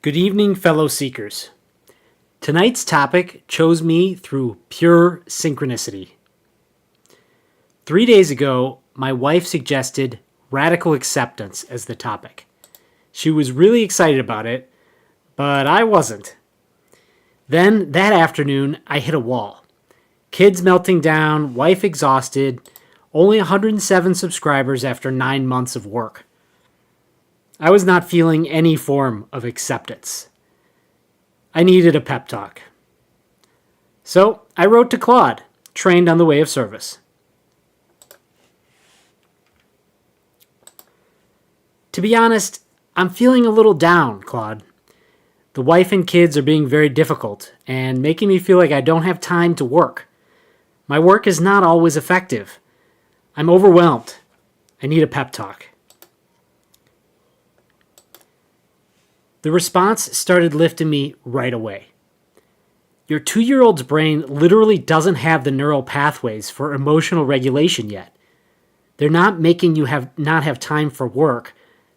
Good evening, fellow seekers. Tonight's topic chose me through pure synchronicity. 3 days ago, my wife suggested radical acceptance as the topic. She was really excited about it, but I wasn't. Then, that afternoon, I hit a wall. Kids melting down, wife exhausted, only 107 subscribers after 9 months of work. I was not feeling any form of acceptance. I needed a pep talk. So I wrote to Claude, trained on the Way of Service. To be honest, I'm feeling a little down, Claude. The wife and kids are being very difficult and making me feel like I don't have time to work. My work is not always effective. I'm overwhelmed. I need a pep talk. The response started lifting me right away. Your 2-year-old's brain literally doesn't have the neural pathways for emotional regulation yet. They're not making you not have time for work.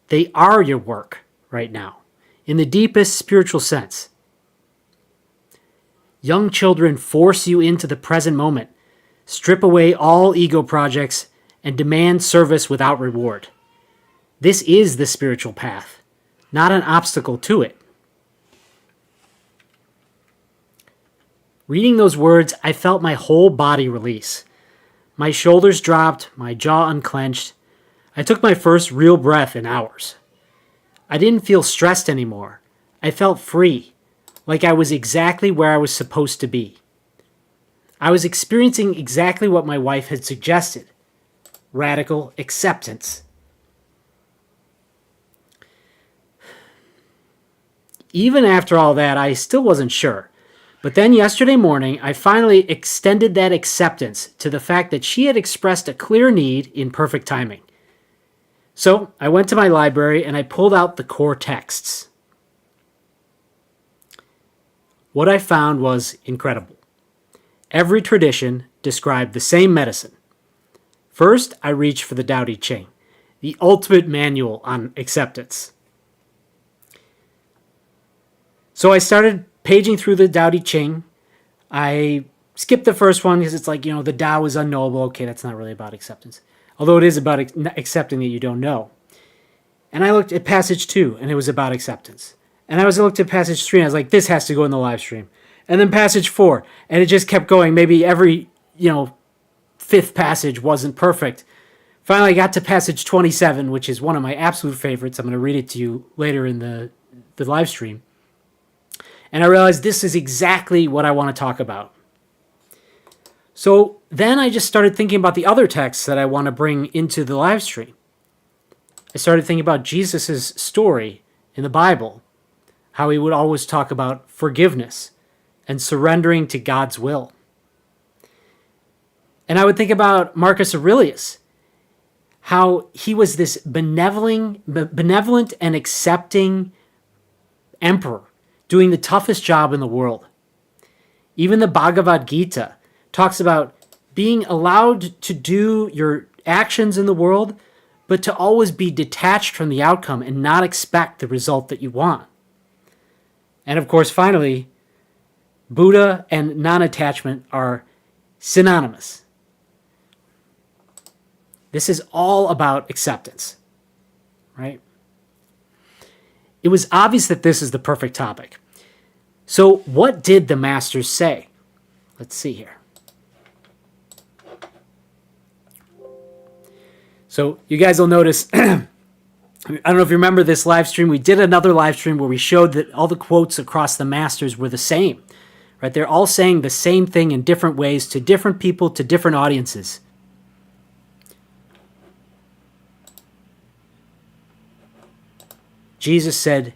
They are your work right now, in the deepest spiritual sense. Young children force you into the present moment, strip away all ego projects, and demand service without reward. This is the spiritual path, not an obstacle to it. Reading those words, I felt my whole body release. My shoulders dropped, my jaw unclenched. I took my first real breath in hours. I didn't feel stressed anymore. I felt free, like I was exactly where I was supposed to be. I was experiencing exactly what my wife had suggested: radical acceptance. Even after all that, I still wasn't sure. But then yesterday morning, I finally extended that acceptance to the fact that she had expressed a clear need in perfect timing. So I went to my library and I pulled out the core texts. What I found was incredible. Every tradition described the same medicine. First, I reached for the Ching, the ultimate manual on acceptance. So I started paging through the Ching. I skipped the first one because it's like, the Tao is unknowable. Okay, that's not really about acceptance. Although it is about accepting that you don't know. And I looked at passage 2, and it was about acceptance. And I looked at passage 3, and I was like, this has to go in the live stream. And then passage 4, and it just kept going. Maybe every, fifth passage wasn't perfect. Finally, I got to passage 27, which is one of my absolute favorites. I'm going to read it to you later in the live stream. And I realized this is exactly what I want to talk about. So then I just started thinking about the other texts that I want to bring into the live stream. I started thinking about Jesus' story in the Bible, how he would always talk about forgiveness and surrendering to God's will. And I would think about Marcus Aurelius, how he was this benevolent and accepting emperor, doing the toughest job in the world. Even the Bhagavad Gita talks about being allowed to do your actions in the world, but to always be detached from the outcome and not expect the result that you want. And of course, finally, Buddha and non-attachment are synonymous. This is all about acceptance, right? It was obvious that this is the perfect topic. So what did the masters say? Let's see here. So you guys will notice, I don't know if you remember this live stream, we did another live stream where we showed that all the quotes across the masters were the same, right? They're all saying the same thing in different ways to different people, to different audiences. Jesus said,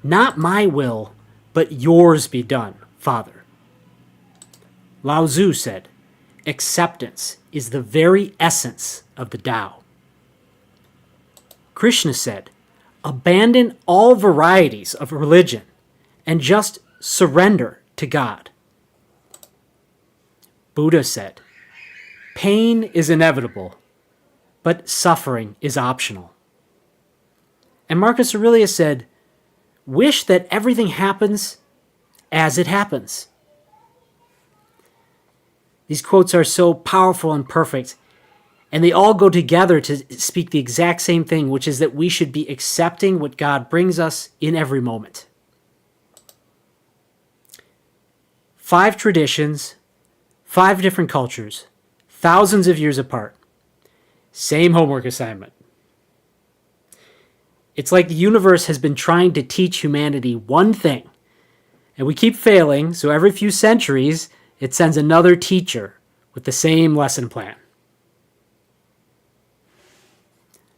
"Not my will, but yours be done, Father." Lao Tzu said, "Acceptance is the very essence of the Tao." Krishna said, "Abandon all varieties of religion and just surrender to God." Buddha said, "Pain is inevitable, but suffering is optional." And Marcus Aurelius said, wish that everything happens as it happens. These quotes are so powerful and perfect, and they all go together to speak the exact same thing, which is that we should be accepting what God brings us in every moment. 5 traditions, 5 different cultures, thousands of years apart. Same homework assignment. It's like the universe has been trying to teach humanity one thing, and we keep failing, so every few centuries, it sends another teacher with the same lesson plan.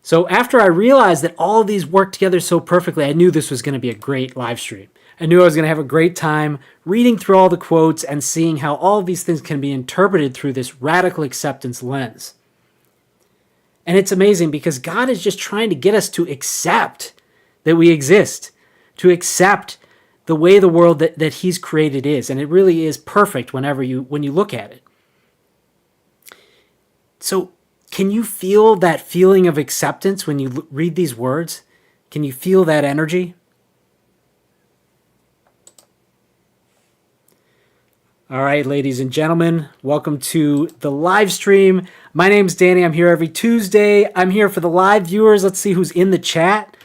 So after I realized that all of these work together so perfectly, I knew this was going to be a great live stream. I knew I was going to have a great time reading through all the quotes and seeing how all of these things can be interpreted through this radical acceptance lens. And it's amazing because God is just trying to get us to accept that we exist, to accept the way the world that he's created is. And it really is perfect when you look at it. So can you feel that feeling of acceptance when you read these words? Can you feel that energy? All right, ladies and gentlemen, welcome to the live stream. My name's Danny. I'm here every Tuesday. I'm here for the live viewers. Let's see who's in the chat.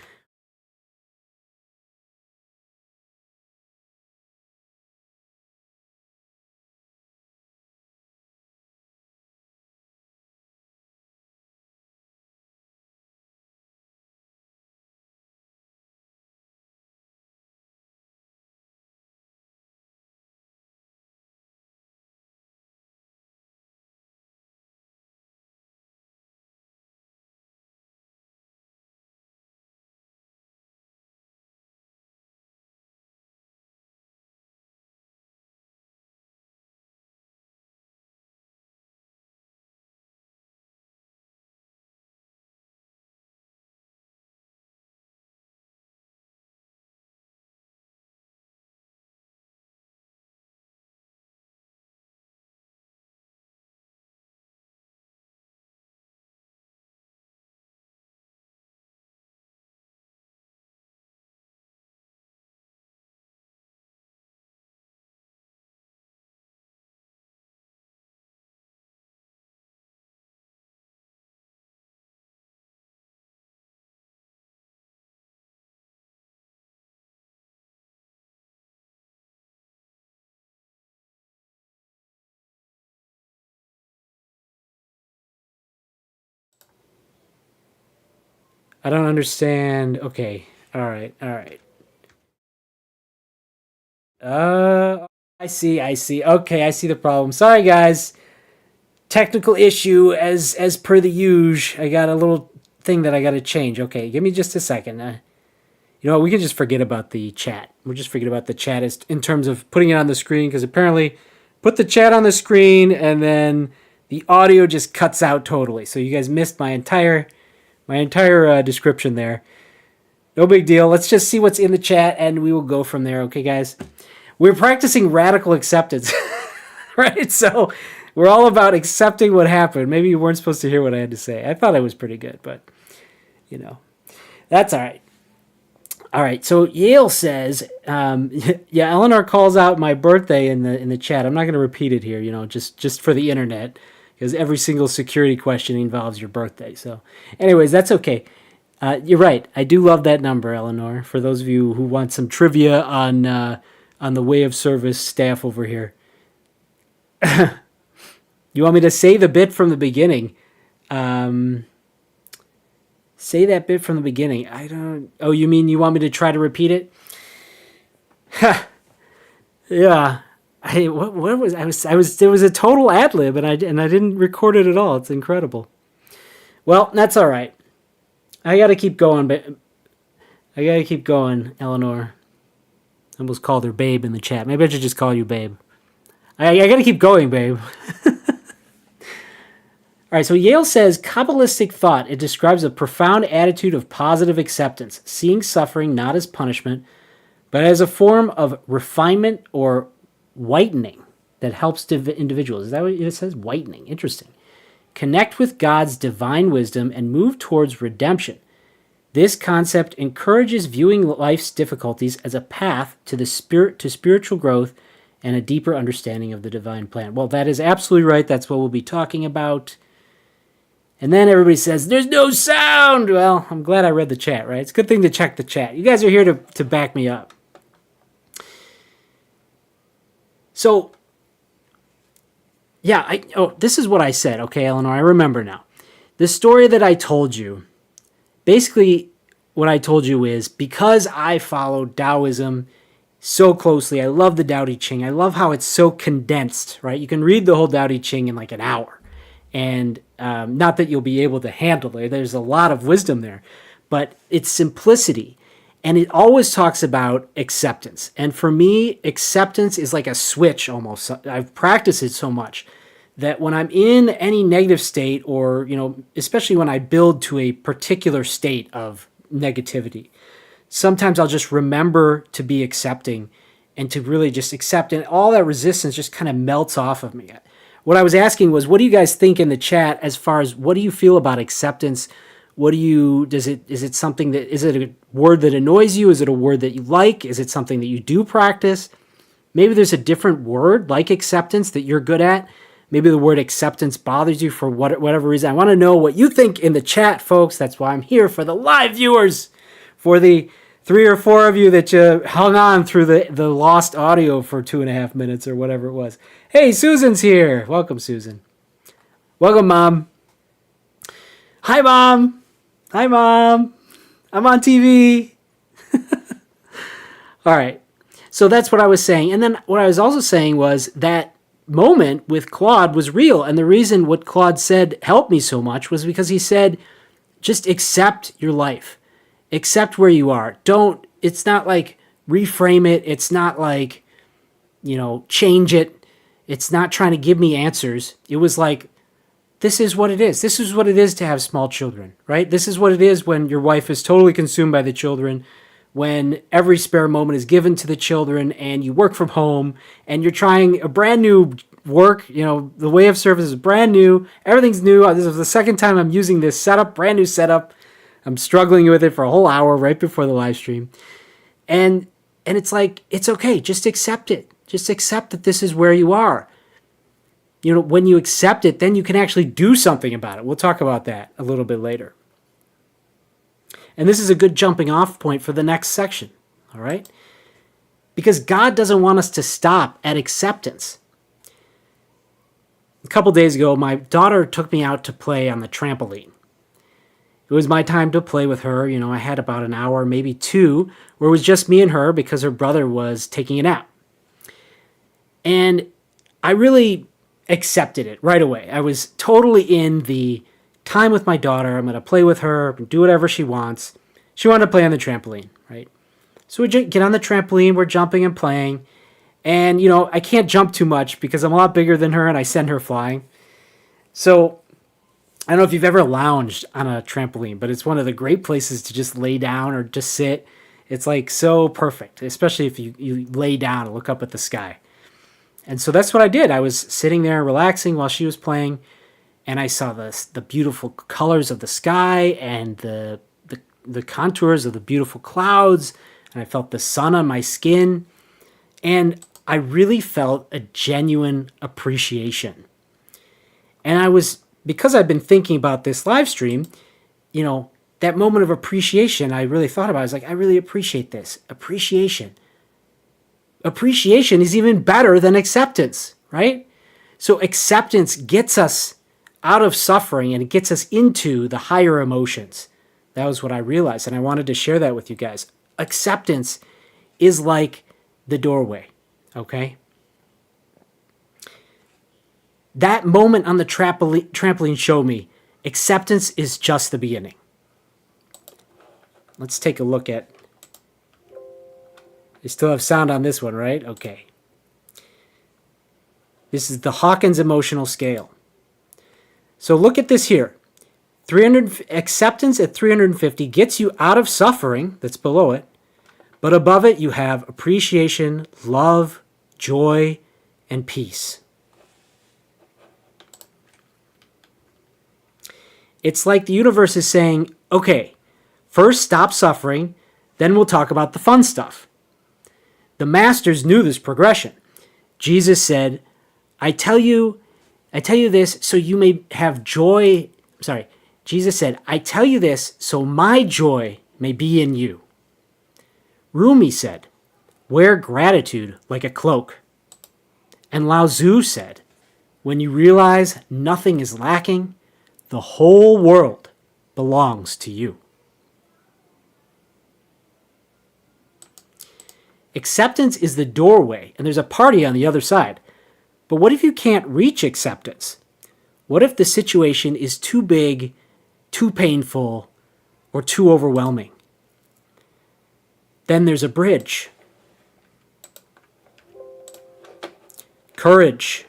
I don't understand. Okay. All right. I see. Okay, I see the problem. Sorry, guys. Technical issue as per the usual. I got a little thing that I got to change. Okay, give me just a second. You know what? We can just forget about the chat. We'll just forget about the chat as in terms of putting it on the screen, because apparently put the chat on the screen and then the audio just cuts out totally. So you guys missed my entire description there. No big deal. Let's just see what's in the chat and we will go from there. Okay, guys? We're practicing radical acceptance, right? So we're all about accepting what happened. Maybe you weren't supposed to hear what I had to say. I thought I was pretty good, but, that's all right. All right, so Yale says, yeah, Eleanor calls out my birthday in the chat. I'm not going to repeat it here, just for the internet, because every single security question involves your birthday. So anyways, that's okay. You're right. I do love that number, Eleanor, for those of you who want some trivia on the WayOfService staff over here. You want me to say the bit from the beginning? Say that bit from the beginning. I don't... Oh, you mean you want me to try to repeat it? Yeah. What was... There was a total ad-lib, and I didn't record it at all. It's incredible. Well, that's all right. I got to keep going, Eleanor. I almost called her babe in the chat. Maybe I should just call you babe. I got to keep going, babe. All right, so Yale says, Kabbalistic thought, it describes a profound attitude of positive acceptance, seeing suffering not as punishment, but as a form of refinement or whitening that helps individuals. Is that what it says? Whitening. Interesting. Connect with God's divine wisdom and move towards redemption. This concept encourages viewing life's difficulties as a path to spiritual growth and a deeper understanding of the divine plan. Well, that is absolutely right. That's what we'll be talking about. And then everybody says, there's no sound. Well, I'm glad I read the chat, right? It's a good thing to check the chat. You guys are here to back me up. So, yeah, this is what I said. Okay, Eleanor, I remember now. The story that I told you, basically what I told you is because I follow Taoism so closely, I love the Tao Te Ching. I love how it's so condensed, right? You can read the whole Tao Te Ching in like an hour. And not that you'll be able to handle it. There's a lot of wisdom there. But it's simplicity. And it always talks about acceptance. And for me, acceptance is like a switch almost. I've practiced it so much that when I'm in any negative state or, especially when I build to a particular state of negativity, sometimes I'll just remember to be accepting and to really just accept. And all that resistance just kind of melts off of me. What I was asking was, what do you guys think in the chat as far as what do you feel about acceptance? Is it something that, is it a word that annoys you? Is it a word that you like? Is it something that you do practice? Maybe there's a different word like acceptance that you're good at. Maybe the word acceptance bothers you for whatever reason. I want to know what you think in the chat, folks. That's why I'm here, for the live viewers, for the 3 or 4 of you that you hung on through the lost audio for 2.5 minutes or whatever it was. Hey, Susan's here. Welcome, Susan. Welcome, Mom. Hi, Mom. Hi, Mom. I'm on TV. All right. So that's what I was saying. And then what I was also saying was that moment with Claude was real. And the reason what Claude said helped me so much was because he said, just accept your life. Accept where you are. It's not like reframe it. It's not like, change it. It's not trying to give me answers. It was like, this is what it is. This is what it is to have small children, right? This is what it is when your wife is totally consumed by the children, when every spare moment is given to the children and you work from home and you're trying a brand new work. The WayOfService is brand new. Everything's new. This is the second time I'm using this setup, brand new setup. I'm struggling with it for a whole hour right before the live stream. And it's like, it's okay. Just accept it. Just accept that this is where you are. When you accept it, then you can actually do something about it. We'll talk about that a little bit later. And this is a good jumping off point for the next section, all right? Because God doesn't want us to stop at acceptance. A couple days ago, my daughter took me out to play on the trampoline. It was my time to play with her. I had about an hour, maybe 2, where it was just me and her because her brother was taking a nap. And I really accepted it right away. I was totally in the time with my daughter. I'm going to play with her, do whatever she wants. She wanted to play on the trampoline, right? So we get on the trampoline, we're jumping and playing. And, I can't jump too much because I'm a lot bigger than her and I send her flying. So I don't know if you've ever lounged on a trampoline, but it's one of the great places to just lay down or just sit. It's like so perfect, especially if you lay down and look up at the sky. And so that's what I did. I was sitting there relaxing while she was playing, and I saw the beautiful colors of the sky and the contours of the beautiful clouds, and I felt the sun on my skin, and I really felt a genuine appreciation. And because I've been thinking about this live stream, that moment of appreciation, I really thought about it. I was like, I really appreciate this. Appreciation. Appreciation is even better than acceptance, right? So acceptance gets us out of suffering and it gets us into the higher emotions. That was what I realized, and I wanted to share that with you guys. Acceptance is like the doorway, okay? That moment on the trampoline showed me acceptance is just the beginning. Let's take a look at. I still have sound on this one, right? Okay. This is the Hawkins emotional scale. So look at this here. Acceptance at 350 gets you out of suffering, that's below it. But above it, you have appreciation, love, joy, and peace. It's like the universe is saying, okay, First, stop suffering, then we'll talk about the fun stuff. The masters knew this progression. Jesus said, I tell you this so you may have joy. Jesus said, I tell you this so my joy may be in you. Rumi said, wear gratitude like a cloak. And Lao Tzu said, when you realize nothing is lacking, the whole world belongs to you. Acceptance is the doorway, and there's a party on the other side. But what if you can't reach acceptance? What if the situation is too big, too painful, or too overwhelming? Then there's a bridge. Courage.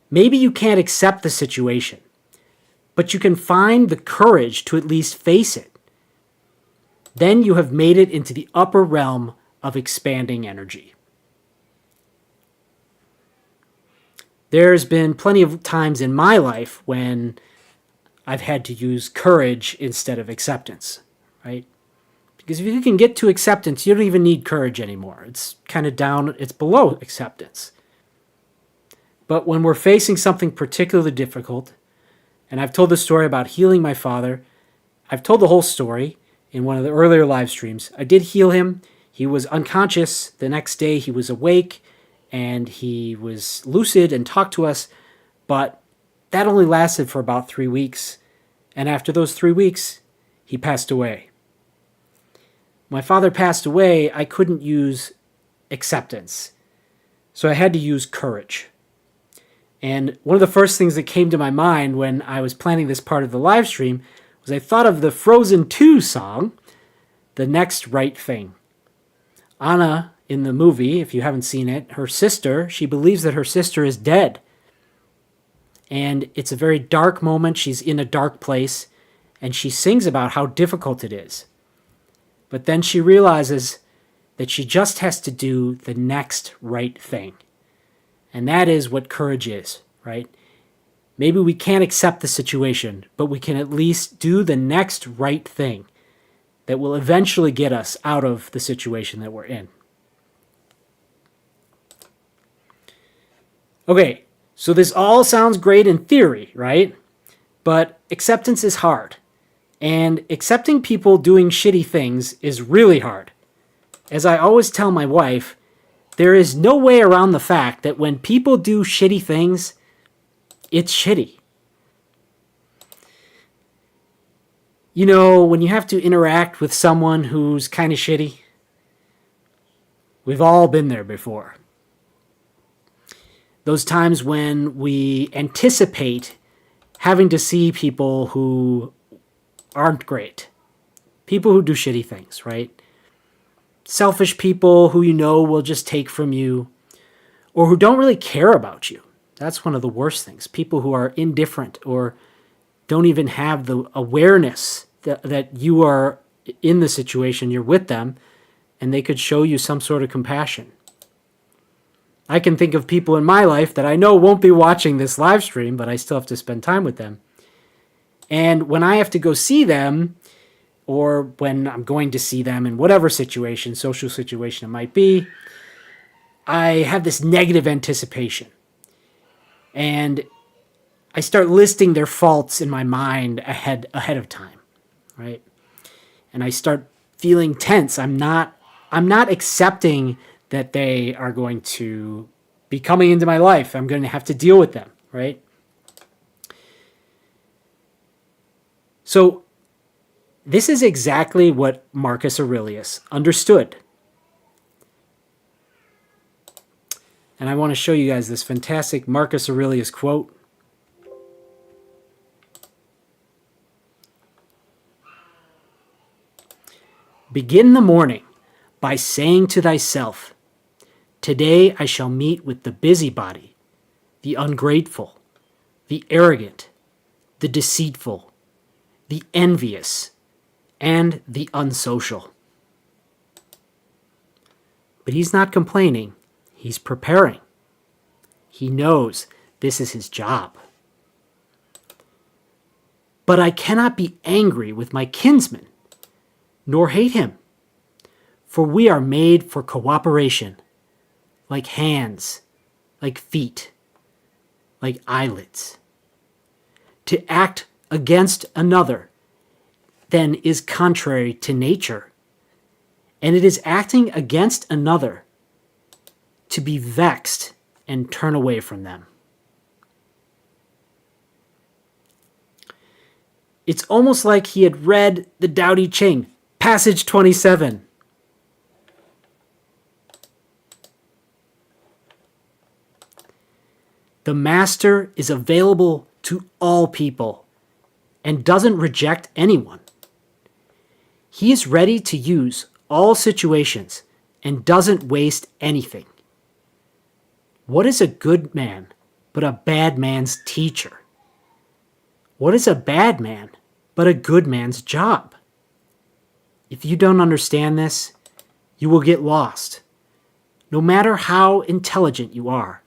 Maybe you can't accept the situation, but you can find the courage to at least face it. Then you have made it into the upper realm of expanding energy. There's been plenty of times in my life when I've had to use courage instead of acceptance, right? Because if you can get to acceptance, you don't even need courage anymore. It's kind of down, it's below acceptance. But when we're facing something particularly difficult, and I've told the story about healing my father, I've told the whole story in one of the earlier live streams. I did heal him. He was unconscious. The next day he was awake and he was lucid and talked to us, but that only lasted for about 3 weeks. And after those 3 weeks, he passed away. My father passed away, I couldn't use acceptance. So I had to use courage. And one of the first things that came to my mind when I was planning this part of the live stream was I thought of the Frozen 2 song, The Next Right Thing. Anna, in the movie, if you haven't seen it, her sister, she believes that her sister is dead. And it's a very dark moment. She's in a dark place, and she sings about how difficult it is. But then she realizes that she just has to do the next right thing. And that is what courage is, right? Maybe we can't accept the situation, but we can at least do the next right thing that will eventually get us out of the situation that we're in. Okay, so this all sounds great in theory, right? But acceptance is hard. And accepting people doing shitty things is really hard. As I always tell my wife, there is no way around the fact that when people do shitty things, it's shitty. You know, when you have to interact with someone who's kind of shitty, we've all been there before. Those times when we anticipate having to see people who aren't great. People who do shitty things, right? Selfish people who you know will just take from you, or who don't really care about you. That's one of the worst things. People who are indifferent or don't even have the awareness that you are in the situation, you're with them, and they could show you some sort of compassion. I can think of people in my life that I know won't be watching this live stream, but I still have to spend time with them. And when I have to go see them, or when I'm going to see them in whatever situation, social situation it might be, I have this negative anticipation. And I start listing their faults in my mind ahead of time, right? And I start feeling tense. I'm not accepting that they are going to be coming into my life. I'm going to have to deal with them, right? So this is exactly what Marcus Aurelius understood. And I want to show you guys this fantastic Marcus Aurelius quote. Begin the morning by saying to thyself, today I shall meet with the busybody, the ungrateful, the arrogant, the deceitful, the envious, and the unsocial. But he's not complaining. He's preparing. He knows this is his job. But I cannot be angry with my kinsman, nor hate him. For we are made for cooperation, like hands, like feet, like eyelids. To act against another, then, is contrary to nature, and it is acting against another to be vexed and turn away from them. It's almost like he had read the Tao Te Ching, passage 27. The master is available to all people and doesn't reject anyone. He is ready to use all situations and doesn't waste anything. What is a good man but a bad man's teacher? What is a bad man but a good man's job? If you don't understand this, you will get lost, no matter how intelligent you are.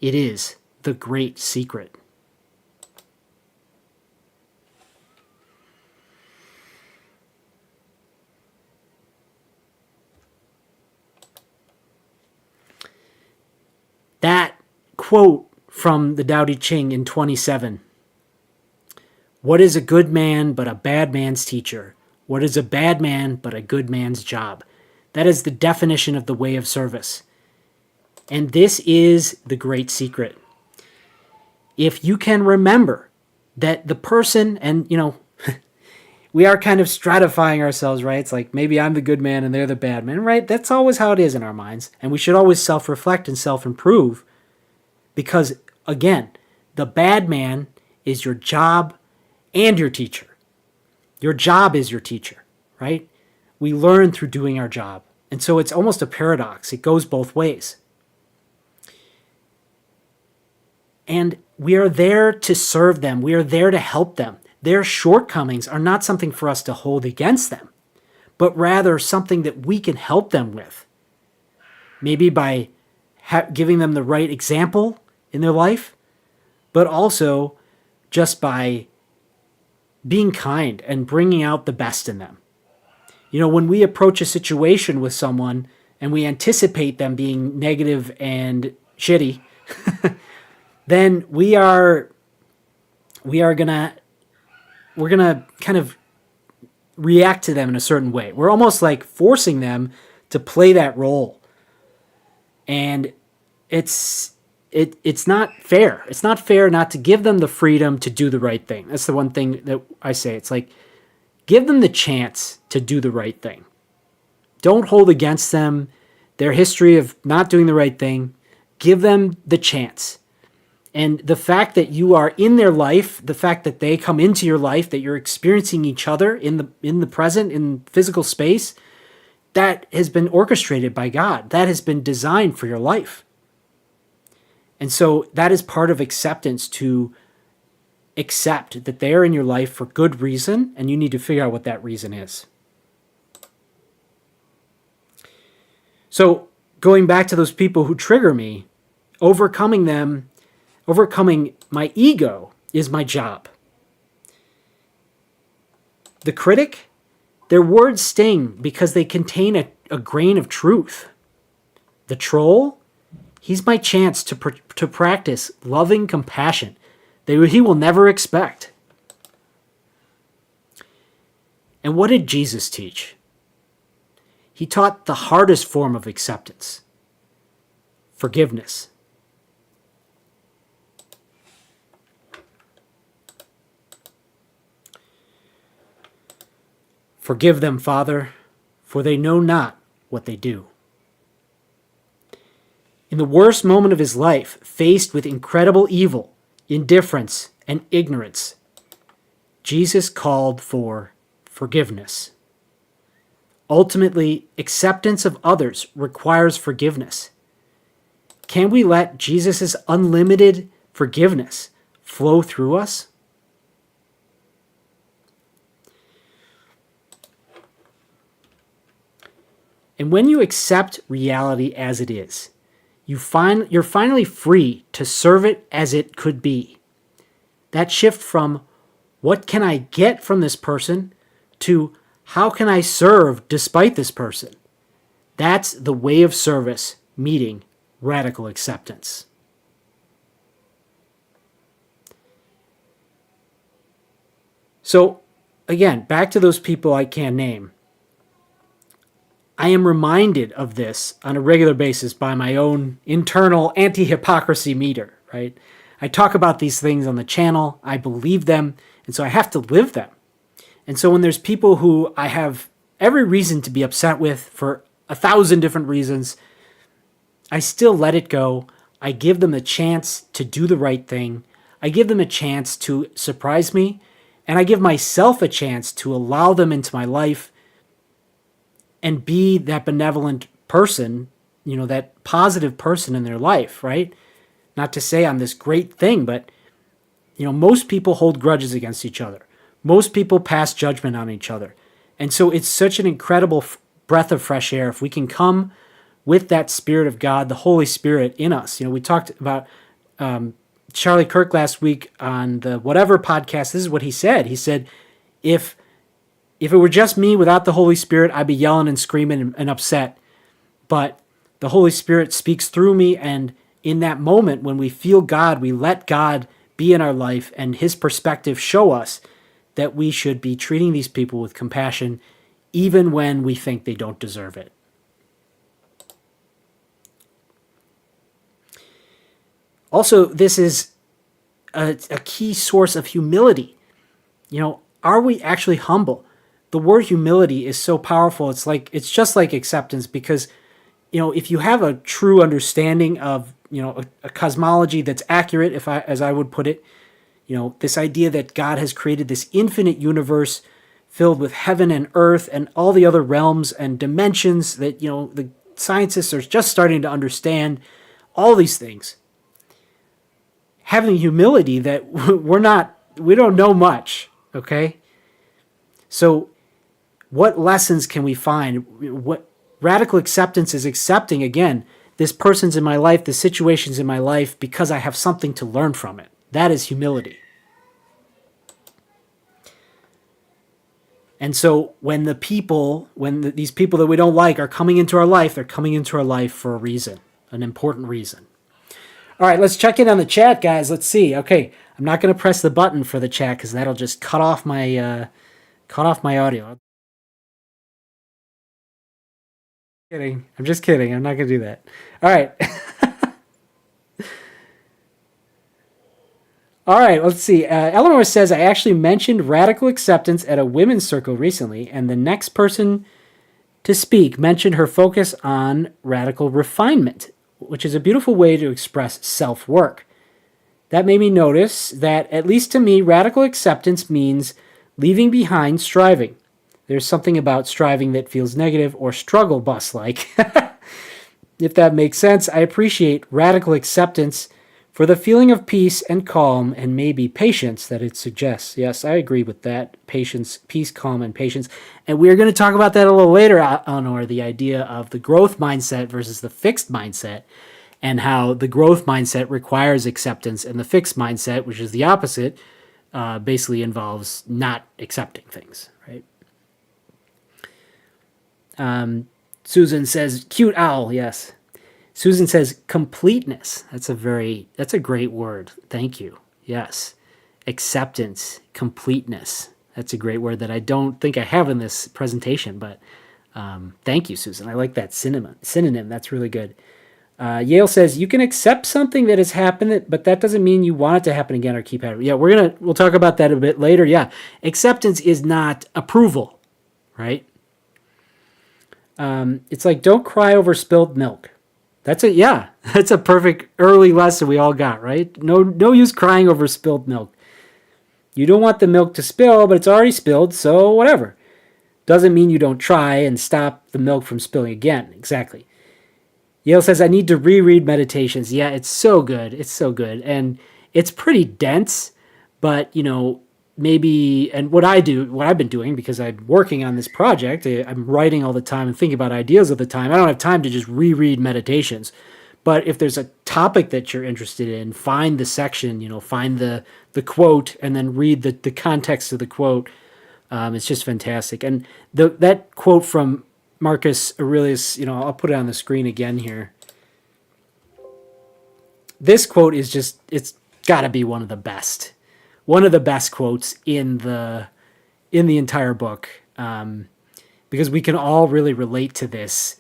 It is the great secret. That quote from the Tao Te Ching in 27. What is a good man but a bad man's teacher? What is a bad man but a good man's job? That is the definition of the way of service. And this is the great secret. If you can remember that the person, and we are kind of stratifying ourselves, right? It's like maybe I'm the good man and they're the bad man, right? That's always how it is in our minds. And we should always self-reflect and self-improve because, again, the bad man is your job and your teacher. Your job is your teacher, right? We learn through doing our job. And so it's almost a paradox. It goes both ways. And we are there to serve them. We are there to help them. Their shortcomings are not something for us to hold against them, but rather something that we can help them with. Maybe by giving them the right example in their life, but also just by being kind and bringing out the best in them. When we approach a situation with someone and we anticipate them being negative and shitty, then we're gonna kind of react to them in a certain way. We're almost like forcing them to play that role. And it's not fair. It's not fair not to give them the freedom to do the right thing. That's the one thing that I say. It's like, give them the chance to do the right thing. Don't hold against them their history of not doing the right thing. Give them the chance. And the fact that you are in their life, the fact that they come into your life, that you're experiencing each other in the present, in physical space, that has been orchestrated by God. That has been designed for your life. And so that is part of acceptance, to accept that they are in your life for good reason, and you need to figure out what that reason is. So going back to those people who trigger me, overcoming my ego is my job. The critic, their words sting because they contain a grain of truth. The troll, he's my chance to practice loving compassion that he will never expect. And what did Jesus teach? He taught the hardest form of acceptance: forgiveness. Forgive them, Father, for they know not what they do. In the worst moment of his life, faced with incredible evil, indifference, and ignorance, Jesus called for forgiveness. Ultimately, acceptance of others requires forgiveness. Can we let Jesus' unlimited forgiveness flow through us? And when you accept reality as it is, you're finally free to serve it as it could be. That shift from what can I get from this person, to how can I serve despite this person. That's the way of service meeting radical acceptance. So again, back to those people I can't name. I am reminded of this on a regular basis by my own internal anti-hypocrisy meter, right? I talk about these things on the channel, I believe them, and so I have to live them. And so when there's people who I have every reason to be upset with for 1,000 different reasons, I still let it go. I give them a chance to do the right thing. I give them a chance to surprise me, and I give myself a chance to allow them into my life and be that benevolent person, that positive person in their life, right? Not to say I'm this great thing, but, most people hold grudges against each other. Most people pass judgment on each other. And so it's such an incredible breath of fresh air if we can come with that Spirit of God, the Holy Spirit in us. We talked about Charlie Kirk last week on the Whatever podcast. This is what he said. He said, if it were just me without the Holy Spirit, I'd be yelling and screaming and upset. But the Holy Spirit speaks through me, and in that moment when we feel God, we let God be in our life and his perspective show us that we should be treating these people with compassion even when we think they don't deserve it. Also, this is a key source of humility. Are we actually humble? The word humility is so powerful. It's just like acceptance, because, if you have a true understanding of, a cosmology that's accurate, as I would put it, this idea that God has created this infinite universe filled with heaven and earth and all the other realms and dimensions that, the scientists are just starting to understand, all these things. Having humility that we don't know much, okay? So what lessons can we find? What radical acceptance is accepting, again, this person's in my life, the situation's in my life, because I have something to learn from it. That is humility. And so when these people that we don't like are coming into our life, they're coming into our life for a reason, an important reason. All right, let's check in on the chat, guys. Let's see. Okay, I'm not going to press the button for the chat because that'll just cut off my audio. I'm just kidding. I'm not going to do that. All right. All right, let's see. Eleanor says, I actually mentioned radical acceptance at a women's circle recently, and the next person to speak mentioned her focus on radical refinement, which is a beautiful way to express self-work. That made me notice that, at least to me, radical acceptance means leaving behind striving. There's something about striving that feels negative or struggle bus-like. If that makes sense, I appreciate radical acceptance for the feeling of peace and calm and maybe patience that it suggests. Yes, I agree with that. Patience, peace, calm, and patience. And we're going to talk about that a little later, Eleanor, the idea of the growth mindset versus the fixed mindset, and how the growth mindset requires acceptance, and the fixed mindset, which is the opposite, basically involves not accepting things, right? Susan says, cute owl, yes. Susan says, completeness. That's a great word. Thank you. Yes. Acceptance, completeness. That's a great word that I don't think I have in this presentation, but thank you, Susan. I like that synonym. That's really good. Yale says, you can accept something that has happened, but that doesn't mean you want it to happen again or keep happening. Yeah, we'll talk about that a bit later. Yeah. Acceptance is not approval, right? It's like, don't cry over spilled milk. That's a perfect early lesson we all got, right? No use crying over spilled milk. You don't want the milk to spill, but it's already spilled, so whatever. Doesn't mean you don't try and stop the milk from spilling again. Exactly. Yale says, I need to reread Meditations. Yeah, it's so good. It's so good. And it's pretty dense, but, maybe, and what I've been doing, because I'm working on this project, I'm writing all the time and thinking about ideas all the time. I don't have time to just reread Meditations. But if there's a topic that you're interested in, find the section, find the quote, and then read the context of the quote. It's just fantastic. And that quote from Marcus Aurelius, I'll put it on the screen again here. This quote is just, it's got to be one of the best quotes in the entire book, because we can all really relate to this.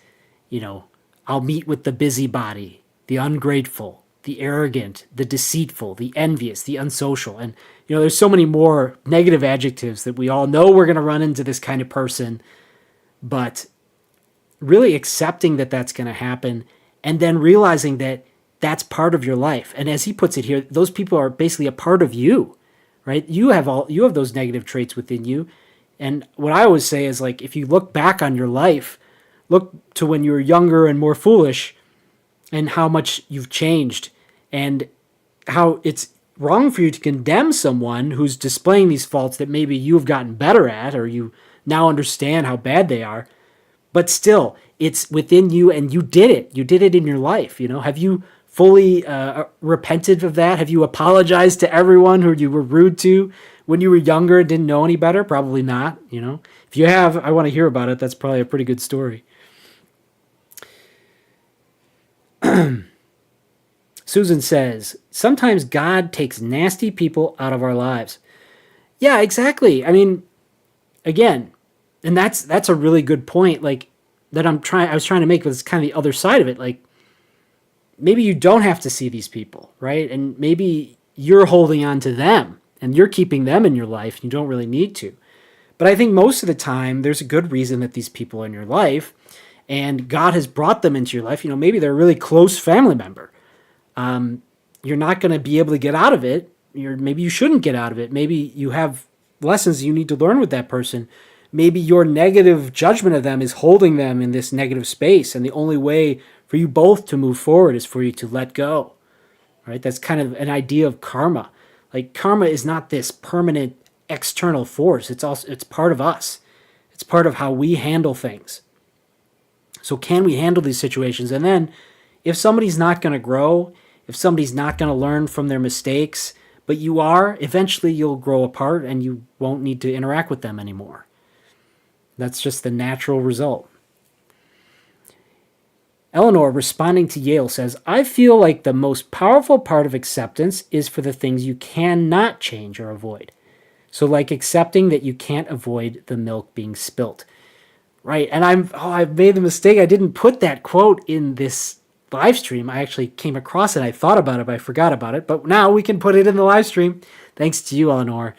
I'll meet with the busybody, the ungrateful, the arrogant, the deceitful, the envious, the unsocial. And, there's so many more negative adjectives that we all know we're going to run into this kind of person, but really accepting that that's going to happen, and then realizing that that's part of your life. And as he puts it here, those people are basically a part of you, right? You have those negative traits within you. And what I always say is, like, if you look back on your life, look to when you were younger and more foolish, and how much you've changed, and how it's wrong for you to condemn someone who's displaying these faults that maybe you've gotten better at, or you now understand how bad they are. But still, it's within you, and you did it. You did it in your life. Have you fully repented of that? Have you apologized to everyone who you were rude to when you were younger and didn't know any better? Probably not. If you have, I want to hear about it. That's probably a pretty good story. Susan says, sometimes God takes nasty people out of our lives. Yeah, exactly. I mean, again, and that's a really good point, like, that I was trying to make, but it's kind of the other side of it. Like, maybe you don't have to see these people, right? And maybe you're holding on to them and you're keeping them in your life. You don't really need to. But I think most of the time there's a good reason that these people are in your life, and God has brought them into your life. Maybe they're a really close family member. You're not going to be able to get out of it. Maybe you shouldn't get out of it. Maybe you have lessons you need to learn with that person. Maybe your negative judgment of them is holding them in this negative space, and the only way for you both to move forward is for you to let go, right? That's kind of an idea of karma. Like, karma is not this permanent external force. It's part of us. It's part of how we handle things. So can we handle these situations? And then if somebody's not going to grow, if somebody's not going to learn from their mistakes, but you are, eventually you'll grow apart and you won't need to interact with them anymore. That's just the natural result. Eleanor, responding to Yale, says, I feel like the most powerful part of acceptance is for the things you cannot change or avoid. So like accepting that you can't avoid the milk being spilt. Right, and I've made the mistake. I didn't put that quote in this live stream. I actually came across it. I thought about it, but I forgot about it. But now we can put it in the live stream. Thanks to you, Eleanor.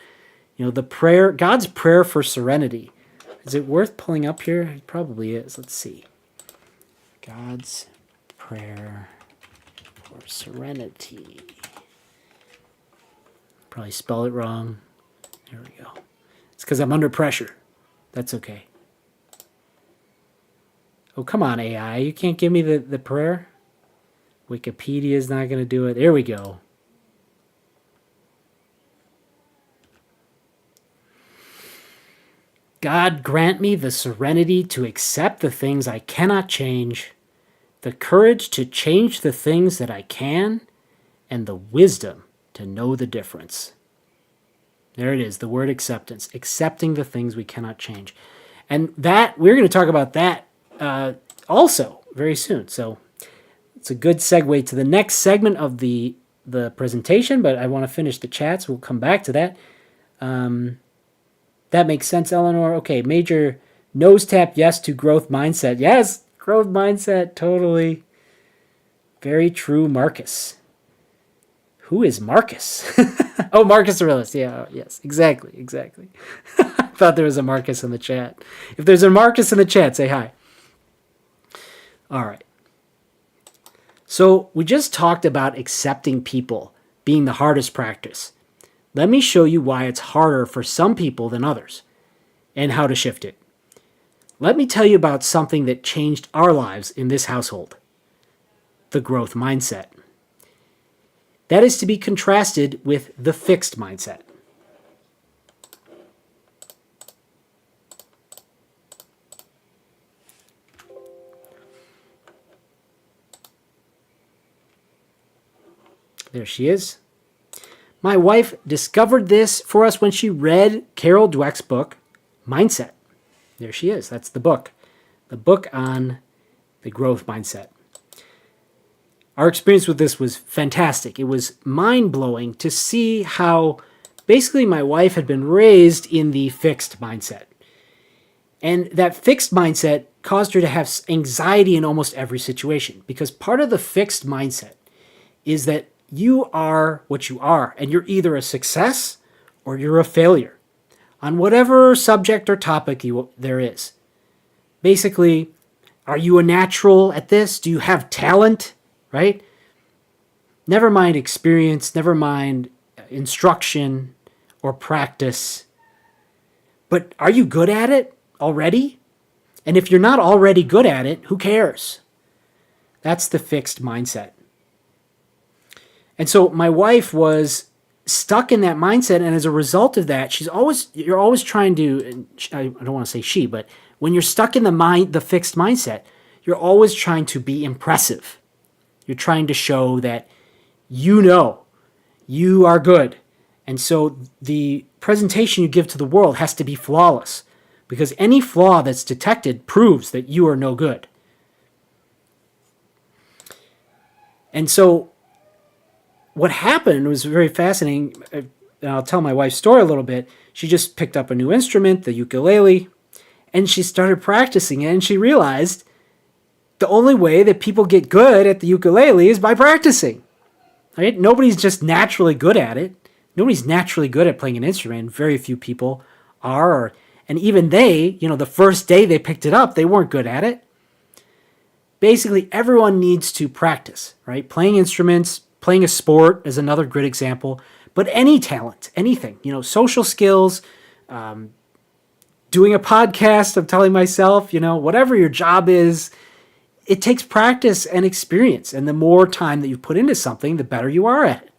The prayer, God's prayer for serenity. Is it worth pulling up here? It probably is. Let's see. God's prayer for serenity. Probably spell it wrong. There we go. It's because I'm under pressure. That's okay. Oh, come on, AI. You can't give me the prayer? Wikipedia is not going to do it. There we go. God, grant me the serenity to accept the things I cannot change, the courage to change the things that I can, and the wisdom to know the difference. There it is, the word acceptance. Accepting the things we cannot change. And that, we're going to talk about that also very soon. So it's a good segue to the next segment of the presentation, but I want to finish the chats. We'll come back to that. That makes sense, Eleanor. Okay, major nose tap, yes to growth mindset. Yes, growth mindset, totally. Very true, Marcus. Who is Marcus? Oh, Marcus Aurelius. Yeah, yes, exactly. I thought there was a Marcus in the chat. If there's a Marcus in the chat, say hi. All right. So we just talked about accepting people being the hardest practice. Let me show you why it's harder for some people than others and how to shift it. Let me tell you about something that changed our lives in this household: the growth mindset. That is to be contrasted with the fixed mindset. There she is. My wife discovered this for us when she read Carol Dweck's book, Mindset. There she is. That's the book on the growth mindset. Our experience with this was fantastic. It was mind-blowing to see how basically my wife had been raised in the fixed mindset. And that fixed mindset caused her to have anxiety in almost every situation, because part of the fixed mindset is that you are what you are, and you're either a success or you're a failure on whatever subject or topic there is. Basically, are you a natural at this? Do you have talent, right? Never mind experience, never mind instruction or practice. But are you good at it already? And if you're not already good at it, who cares? That's the fixed mindset. And so my wife was stuck in that mindset, and as a result of that, you're always trying to, I don't want to say she, but when you're stuck in the fixed mindset, you're always trying to be impressive. You're trying to show that you are good. And so the presentation you give to the world has to be flawless, because any flaw that's detected proves that you are no good. And so what happened was very fascinating. And I'll tell my wife's story a little bit. She just picked up a new instrument, the ukulele, and she started practicing it, and she realized the only way that people get good at the ukulele is by practicing. Right? Nobody's just naturally good at it. Nobody's naturally good at playing an instrument. Very few people are. And even they, the first day they picked it up, they weren't good at it. Basically, everyone needs to practice, right? Playing instruments, playing a sport is another good example. But any talent, anything, social skills, doing a podcast, I'm telling myself, whatever your job is, it takes practice and experience. And the more time that you put into something, the better you are at it.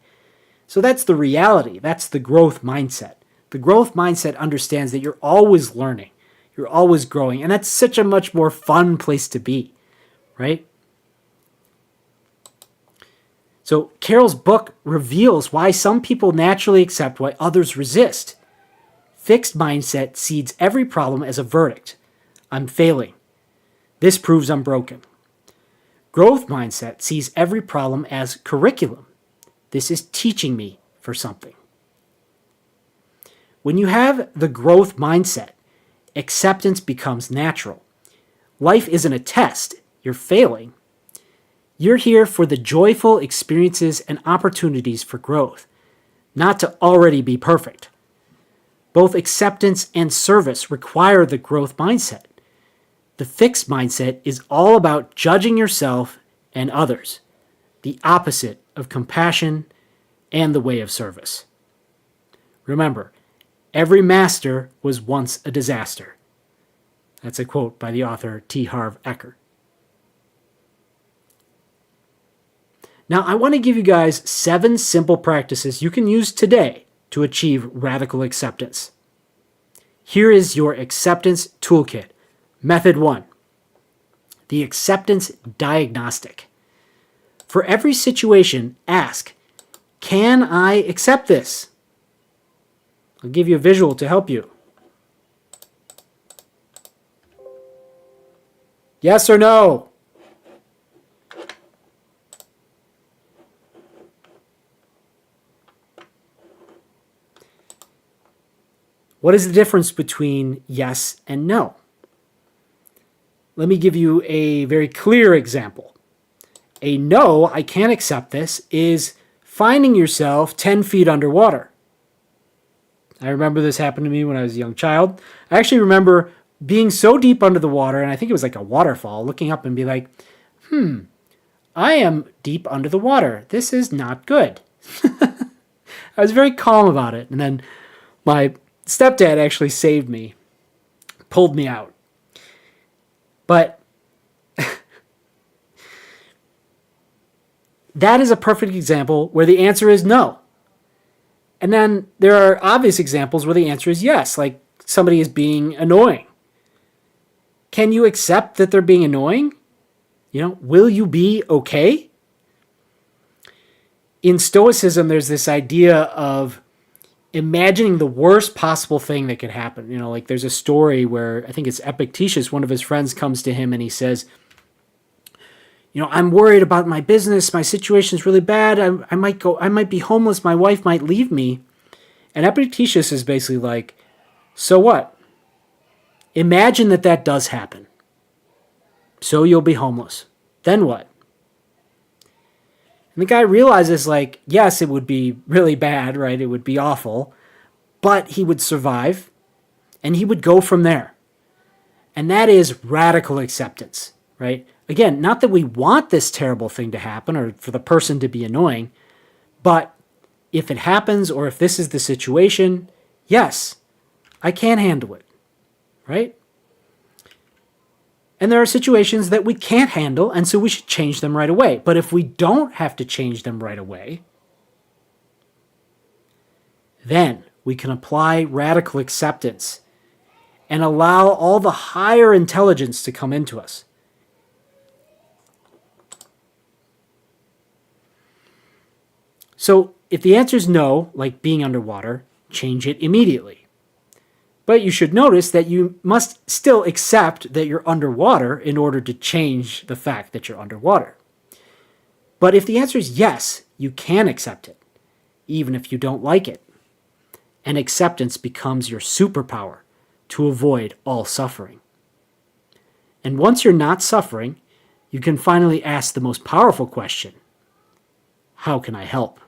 So that's the reality. That's the growth mindset. The growth mindset understands that you're always learning. You're always growing. And that's such a much more fun place to be, right? So Carol's book reveals why some people naturally accept, why others resist. Fixed mindset sees every problem as a verdict. I'm failing. This proves I'm broken. Growth mindset sees every problem as curriculum. This is teaching me for something. When you have the growth mindset, acceptance becomes natural. Life isn't a test. You're failing. You're here for the joyful experiences and opportunities for growth, not to already be perfect. Both acceptance and service require the growth mindset. The fixed mindset is all about judging yourself and others, the opposite of compassion and the way of service. Remember, every master was once a disaster. That's a quote by the author T. Harv Eker. Now, I want to give you guys 7 simple practices you can use today to achieve radical acceptance. Here is your acceptance toolkit. Method 1, the acceptance diagnostic. For every situation, ask, can I accept this? I'll give you a visual to help you. Yes or no? What is the difference between yes and no? Let me give you a very clear example. A no, I can't accept this, is finding yourself 10 feet underwater. I remember this happened to me when I was a young child. I actually remember being so deep under the water, and I think it was like a waterfall, looking up and be like, I am deep under the water. This is not good. I was very calm about it. And then my stepdad actually saved me, pulled me out. But that is a perfect example where the answer is no. And then there are obvious examples where the answer is yes, like somebody is being annoying. Can you accept that they're being annoying? Will you be okay? In Stoicism, there's this idea of imagining the worst possible thing that could happen. Like there's a story where I think it's Epictetus, one of his friends comes to him and he says, I'm worried about my business. My situation is really bad. I might be homeless. My wife might leave me. And Epictetus is basically like, so what? Imagine that does happen. So you'll be homeless. Then what? And the guy realizes, like, yes, it would be really bad, right? It would be awful, but he would survive and he would go from there. And that is radical acceptance, right? Again, not that we want this terrible thing to happen or for the person to be annoying, but if it happens or if this is the situation, yes, I can handle it, right? And there are situations that we can't handle, and so we should change them right away. But if we don't have to change them right away, then we can apply radical acceptance and allow all the higher intelligence to come into us. So if the answer is no, like being underwater, change it immediately. But you should notice that you must still accept that you're underwater in order to change the fact that you're underwater. But if the answer is yes, you can accept it, even if you don't like it. And acceptance becomes your superpower to avoid all suffering. And once you're not suffering, you can finally ask the most powerful question: how can I help?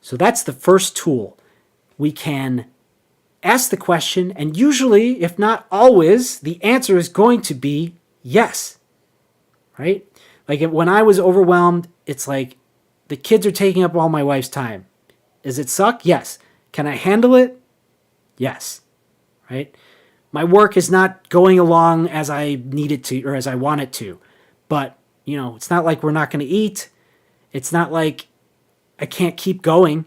So that's the first tool. We can ask the question, and usually, if not always, the answer is going to be yes, right? Like when I was overwhelmed, it's like the kids are taking up all my wife's time. Does it suck? Yes. Can I handle it? Yes, right? My work is not going along as I need it to or as I want it to, but it's not like we're not going to eat. It's not like I can't keep going,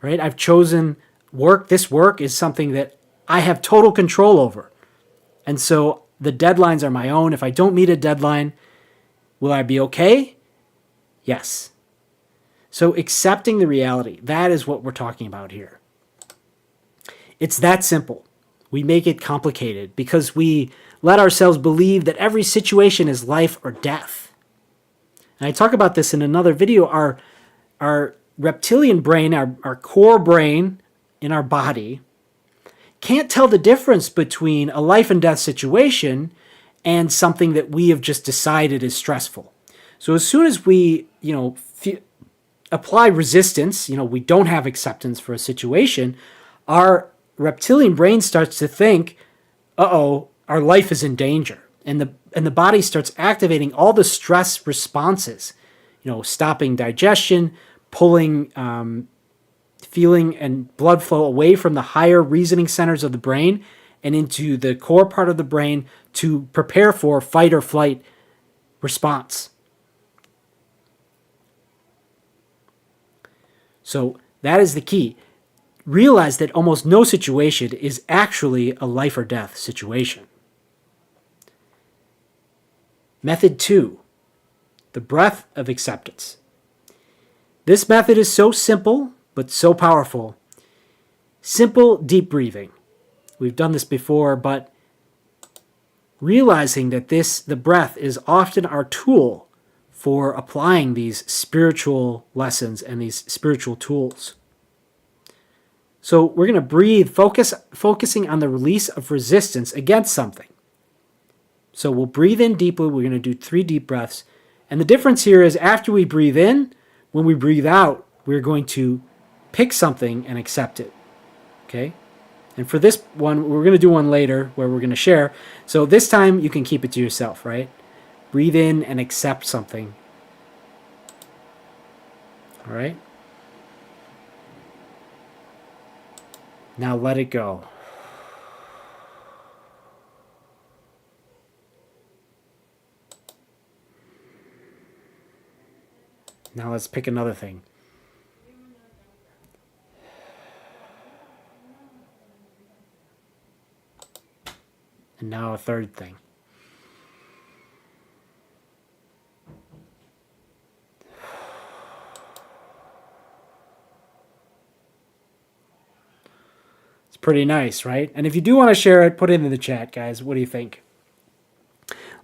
right? I've chosen work. This work is something that I have total control over. And so the deadlines are my own. If I don't meet a deadline, will I be okay? Yes. So accepting the reality, that is what we're talking about here. It's that simple. We make it complicated because we let ourselves believe that every situation is life or death. And I talk about this in another video. Our reptilian brain, our core brain in our body, can't tell the difference between a life and death situation and something that we have just decided is stressful. So as soon as we, apply resistance, we don't have acceptance for a situation, our reptilian brain starts to think, uh-oh, our life is in danger. And the body starts activating all the stress responses, stopping digestion, pulling feeling and blood flow away from the higher reasoning centers of the brain and into the core part of the brain to prepare for fight or flight response. So that is the key. Realize that almost no situation is actually a life or death situation. Method 2, the breath of acceptance. This method is so simple, but so powerful. Simple, deep breathing. We've done this before, but realizing that the breath is often our tool for applying these spiritual lessons and these spiritual tools. So we're going to breathe, focusing on the release of resistance against something. So we'll breathe in deeply. We're going to do 3 deep breaths. And the difference here is after we breathe in, when we breathe out, we're going to pick something and accept it. Okay? And for this one, we're going to do one later where we're going to share. So this time you can keep it to yourself, right? Breathe in and accept something. All right? Now let it go. Now let's pick another thing. And now a third thing. pretty nice, right? And if you do want to share it, put it in the chat, guys. What do you think?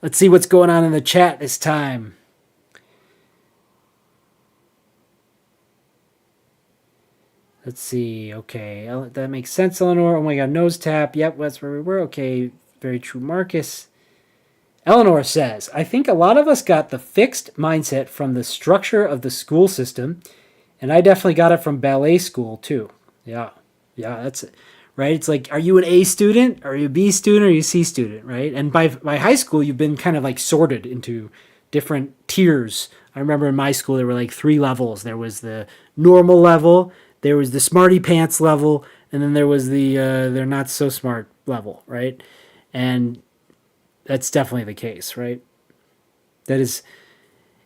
Let's see what's going on in the chat this time. Let's see. Okay, that makes sense, Eleanor. Oh my God, nose tap. Yep, that's where we were. Okay, very true, Marcus. Eleanor says, I think a lot of us got the fixed mindset from the structure of the school system, and I definitely got it from ballet school too. Yeah, that's it. Right? It's like, are you an A student? Are you a B student? Or are you a C student? Right? And by high school, you've been kind of like sorted into different tiers. I remember in my school, there were like 3 levels. There was the normal level, there was the smarty pants level, and then there was the they're not so smart level, right? And that's definitely the case, right? That is,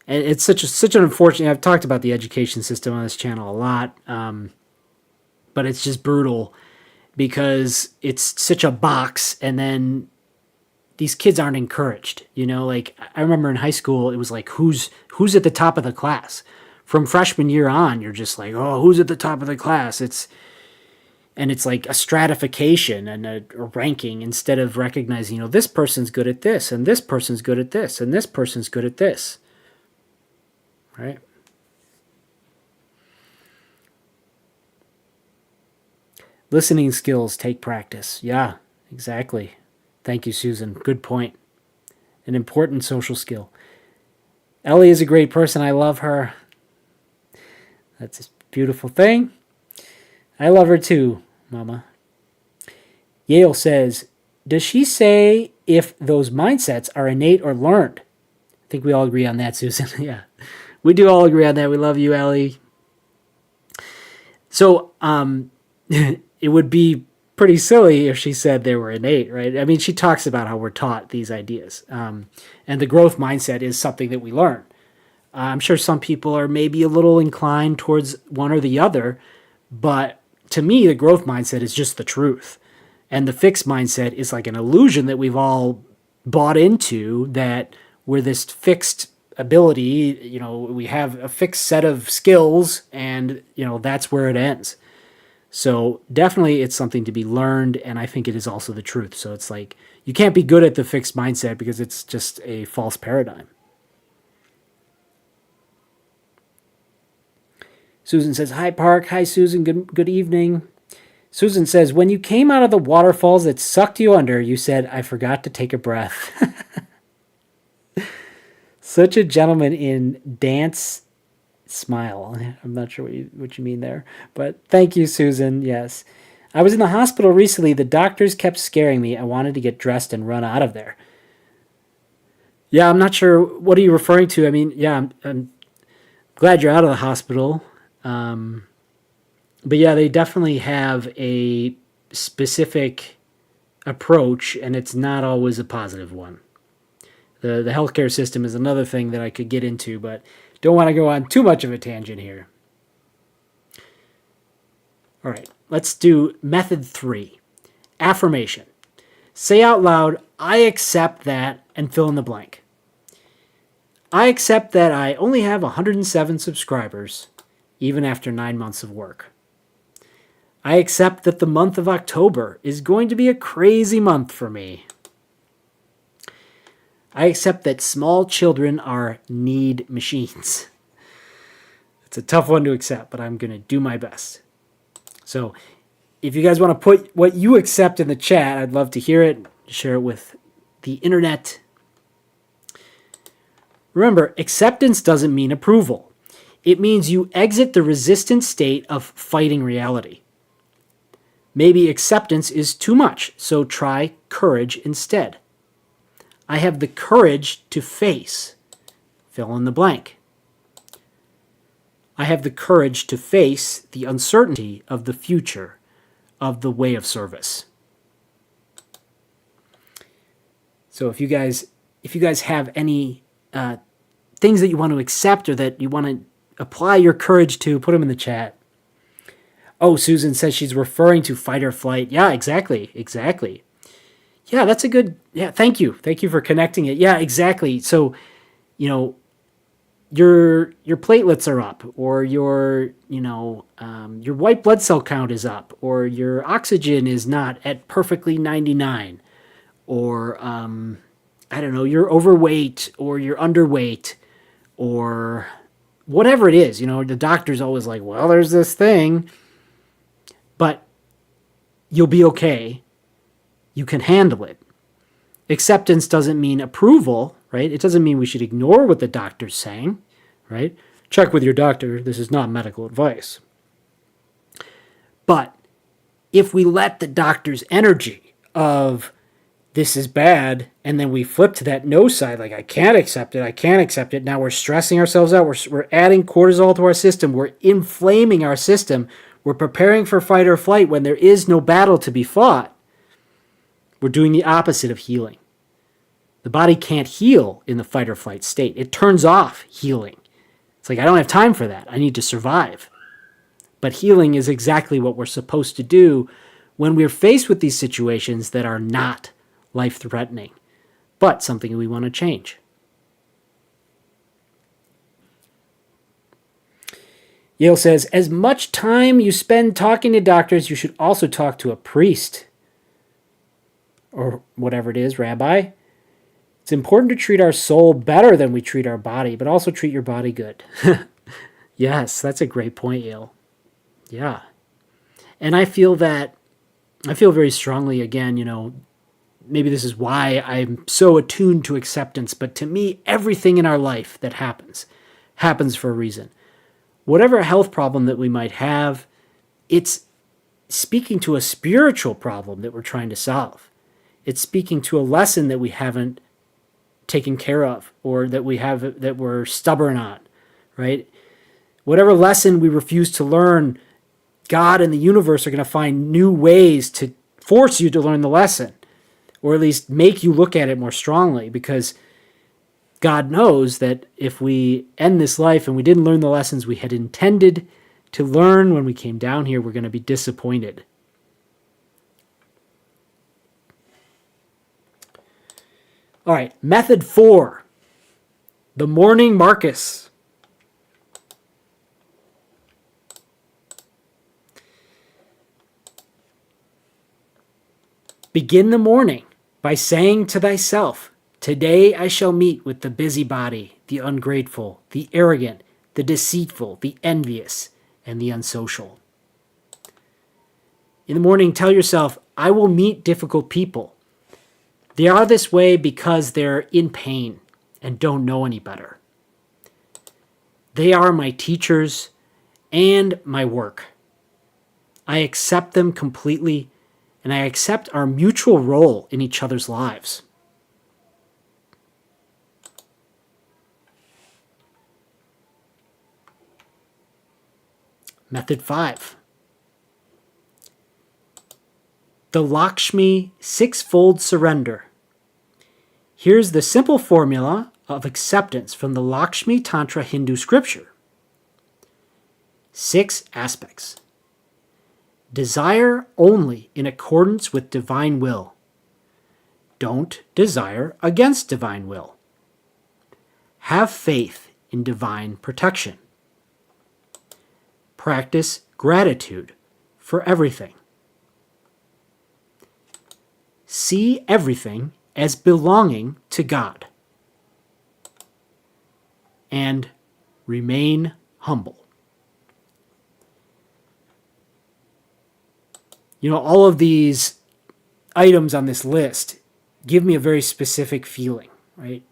and it's such an unfortunate. I've talked about the education system on this channel a lot, but it's just brutal because it's such a box, and then these kids aren't encouraged. You know, like I remember in high school, it was like who's at the top of the class. From freshman year on, you're just like, oh, who's at the top of the class? It's like a stratification and a ranking instead of recognizing, this person's good at this, and this person's good at this, and this person's good at this. Right? Listening skills take practice. Yeah, exactly. Thank you, Susan. Good point. An important social skill. Ellie is a great person. I love her. That's a beautiful thing. I love her too, Mama. Yale says, does she say if those mindsets are innate or learned? I think we all agree on that, Susan. Yeah, we do all agree on that. We love you, Ellie. So it would be pretty silly if she said they were innate, right? I mean, she talks about how we're taught these ideas. And the growth mindset is something that we learn. I'm sure some people are maybe a little inclined towards one or the other, but to me, the growth mindset is just the truth. And the fixed mindset is like an illusion that we've all bought into, that we're this fixed ability, we have a fixed set of skills, and, that's where it ends. So definitely it's something to be learned, and I think it is also the truth. So it's like, you can't be good at the fixed mindset because it's just a false paradigm. Susan says, hi, Park. Hi, Susan. Good evening. Susan says, when you came out of the waterfalls that sucked you under, you said, I forgot to take a breath. Such a gentleman in dance smile. I'm not sure what you mean there, but thank you, Susan. Yes. I was in the hospital recently. The doctors kept scaring me. I wanted to get dressed and run out of there. Yeah, I'm not sure. What are you referring to? I mean, yeah, I'm glad you're out of the hospital. But yeah, they definitely have a specific approach, and it's not always a positive one. The healthcare system is another thing that I could get into, but don't want to go on too much of a tangent here. All right, let's do method 3. Affirmation. Say out loud, I accept that, and fill in the blank. I accept that I only have 107 subscribers, even after 9 months of work. I accept that the month of October is going to be a crazy month for me. I accept that small children are need machines. It's a tough one to accept, but I'm going to do my best. So if you guys want to put what you accept in the chat, I'd love to hear it, share it with the internet. Remember, acceptance doesn't mean approval. It means you exit the resistant state of fighting reality. Maybe acceptance is too much, so try courage instead. I have the courage to face. Fill in the blank. I have the courage to face the uncertainty of the future of the way of service. So if you guys have any things that you want to accept or that you want to apply your courage to, put them in the chat. Oh, Susan says she's referring to fight or flight. Yeah, exactly. Yeah, that's a good, thank you. Thank you for connecting it. Yeah, exactly. So, your platelets are up, or your white blood cell count is up, or your oxygen is not at perfectly 99, or I don't know, you're overweight or you're underweight, or whatever it is. The doctor's always like, well, there's this thing, but you'll be okay. You can handle it. Acceptance doesn't mean approval, right? It doesn't mean we should ignore what the doctor's saying, right? Check with your doctor. This is not medical advice. But if we let the doctor's energy of this is bad, and then we flip to that no side, like I can't accept it. Now we're stressing ourselves out. We're adding cortisol to our system. We're inflaming our system. We're preparing for fight or flight when there is no battle to be fought. We're doing the opposite of healing. The body can't heal in the fight or flight state. It turns off healing. It's like, I don't have time for that. I need to survive. But healing is exactly what we're supposed to do when we're faced with these situations that are not life-threatening, but something we want to change. Yale says, as much time you spend talking to doctors, you should also talk to a priest, or whatever it is, rabbi. It's important to treat our soul better than we treat our body, but also treat your body good. Yes, that's a great point, Yale. Yeah. And I feel very strongly, again, maybe this is why I'm so attuned to acceptance, but to me, everything in our life that happens for a reason. Whatever health problem that we might have, it's speaking to a spiritual problem that we're trying to solve. It's speaking to a lesson that we haven't taken care of, or that we're stubborn on, right? Whatever lesson we refuse to learn, God and the universe are going to find new ways to force you to learn the lesson, or at least make you look at it more strongly, because God knows that if we end this life and we didn't learn the lessons we had intended to learn when we came down here, we're going to be disappointed. All right, method 4, the morning Marcus. Begin the morning by saying to thyself, today I shall meet with the busybody, the ungrateful, the arrogant, the deceitful, the envious, and the unsocial. In the morning, tell yourself, I will meet difficult people. They are this way because they're in pain and don't know any better. They are my teachers and my work. I accept them completely, and I accept our mutual role in each other's lives. Method 5. The Lakshmi six-fold surrender. Here's the simple formula of acceptance from the Lakshmi Tantra Hindu scripture. 6 aspects. Desire only in accordance with divine will. Don't desire against divine will. Have faith in divine protection. Practice gratitude for everything. See everything as belonging to God. And remain humble. All of these items on this list give me a very specific feeling, right?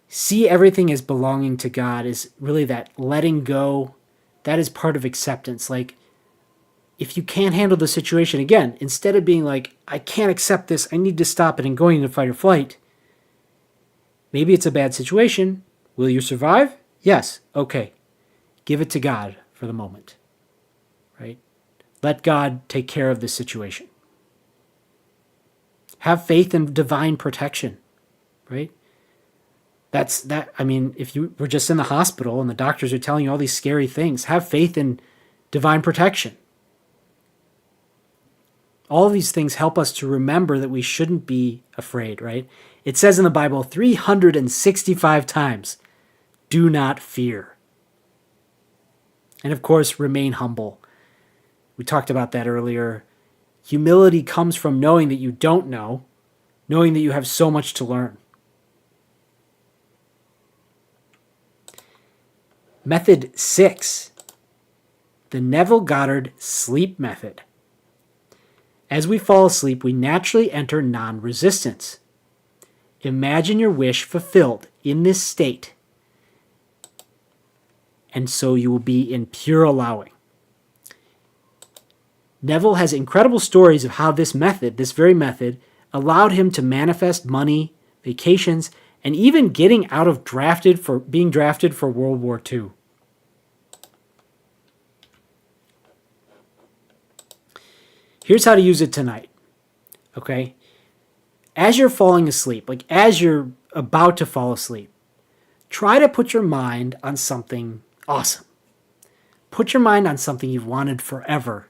See everything as belonging to God is really that letting go. That is part of acceptance. Like, if you can't handle the situation, again, instead of being like, I can't accept this, I need to stop it and going into fight or flight, maybe it's a bad situation. Will you survive? Yes. Okay. Give it to God for the moment, right? Let God take care of this situation. Have faith in divine protection, right? If you were just in the hospital and the doctors are telling you all these scary things, have faith in divine protection. All of these things help us to remember that we shouldn't be afraid, right? It says in the Bible 365 times Do not fear. And of course, remain humble. We talked about that earlier. Humility comes from knowing that you don't know, knowing that you have so much to learn. Method 6, the Neville Goddard sleep method. As we fall asleep, we naturally enter non-resistance. Imagine your wish fulfilled in this state, and so you will be in pure allowing. Neville has incredible stories of how this method, this very method, allowed him to manifest money, vacations, and even getting out of being drafted for World War II. Here's how to use it tonight. Okay? As you're falling asleep, like as you're about to fall asleep, try to put your mind on something awesome. Put your mind on something you've wanted forever.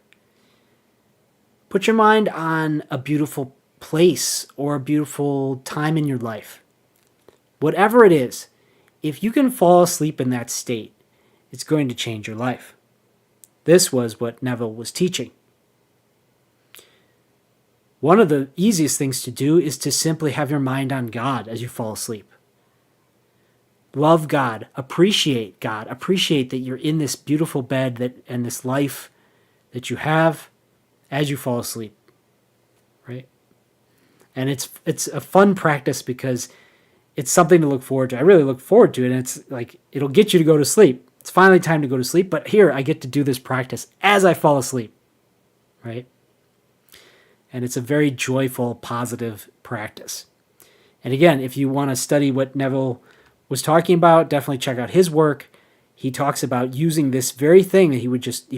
Put your mind on a beautiful place or a beautiful time in your life. Whatever it is, if you can fall asleep in that state, it's going to change your life. This was what Neville was teaching. One of the easiest things to do is to simply have your mind on God as you fall asleep. Love God, appreciate that you're in this beautiful bed and this life that you have as you fall asleep, right? And it's a fun practice because it's something to look forward to. I really look forward to it, and it's like it'll get you to go to sleep. It's finally time to go to sleep, but here I get to do this practice as I fall asleep, right? And it's a very joyful, positive practice. And again, if you want to study what Neville was talking about, definitely check out his work. He talks about using this very thing that he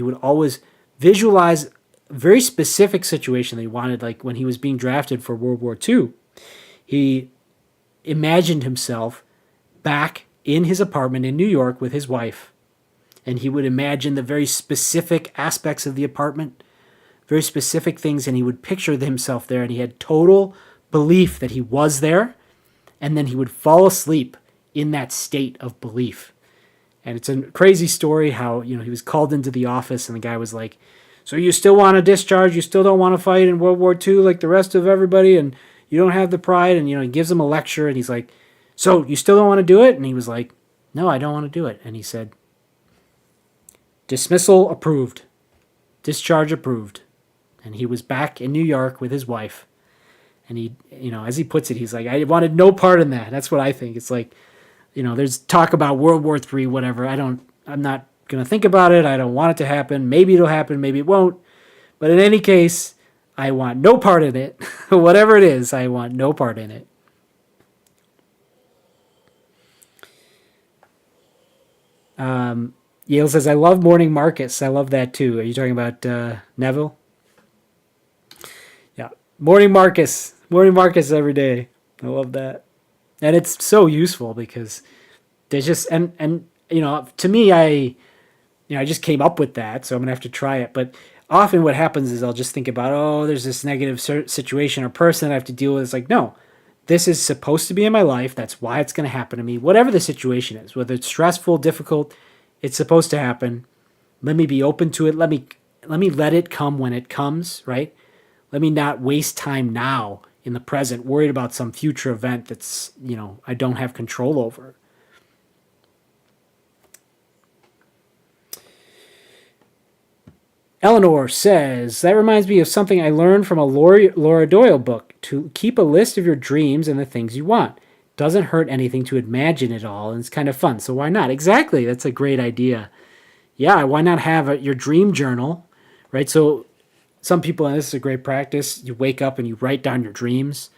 would always visualize a very specific situation that he wanted, like when he was being drafted for World War II. He imagined himself back in his apartment in New York with his wife, and he would imagine the very specific aspects of the apartment, very specific things, and he would picture himself there, and he had total belief that he was there, and then he would fall asleep in that state of belief. And it's a crazy story how, he was called into the office, and the guy was like, so you still want to discharge? You still don't want to fight in World War II like the rest of everybody, and you don't have the pride? And, he gives him a lecture, and he's like, so you still don't want to do it? And he was like, no, I don't want to do it. And he said, dismissal approved. Discharge approved. And he was back in New York with his wife. And he, as he puts it, he's like, I wanted no part in that. That's what I think. It's like, there's talk about World War III, whatever. I'm not going to think about it. I don't want it to happen. Maybe it'll happen. Maybe it won't. But in any case, I want no part in it. Whatever it is, I want no part in it. Yale says, I love Morning Marcus. I love that too. Are you talking about Neville? Yeah. Morning Marcus every day. I love that. And it's so useful because there's just, and to me, I just came up with that, so I'm going to have to try it. But often what happens is I'll just think about, there's this negative situation or person that I have to deal with. It's like, no, this is supposed to be in my life. That's why it's going to happen to me. Whatever the situation is, whether it's stressful, difficult, it's supposed to happen. Let me be open to it. Let me let it come when it comes, right? Let me not waste time now in the present, worried about some future event that's, I don't have control over. Eleanor says, that reminds me of something I learned from a Laura Doyle book, to keep a list of your dreams and the things you want. Doesn't hurt anything to imagine it all, and it's kind of fun, so why not? Exactly, that's a great idea. Yeah, why not have your dream journal, right? So some people, and this is a great practice, you wake up and you write down your dreams,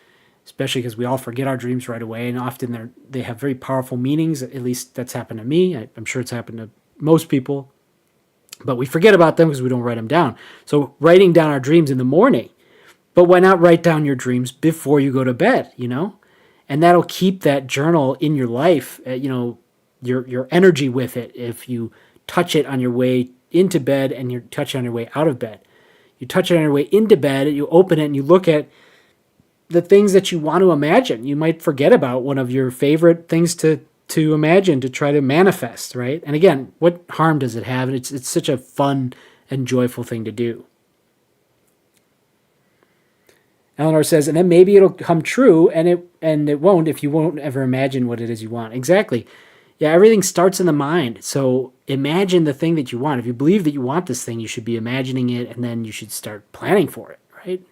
especially because we all forget our dreams right away, and often they have very powerful meanings. At least that's happened to me. I'm sure it's happened to most people. But we forget about them because we don't write them down. So writing down our dreams in the morning. But why not write down your dreams before you go to bed, And that'll keep that journal in your life, your energy with it. If you touch it on your way into bed and you touch it on your way out of bed. You touch it on your way into bed, you open it and you look at the things that you want to imagine. You might forget about one of your favorite things to to imagine, to try to manifest, right? And again, what harm does it have? It's such a fun and joyful thing to do. Eleanor says, and then maybe it'll come true, and it won't if you won't ever imagine what it is you want. Exactly. Yeah, everything starts in the mind. So imagine the thing that you want. If you believe that you want this thing, you should be imagining it, and then you should start planning for it, right?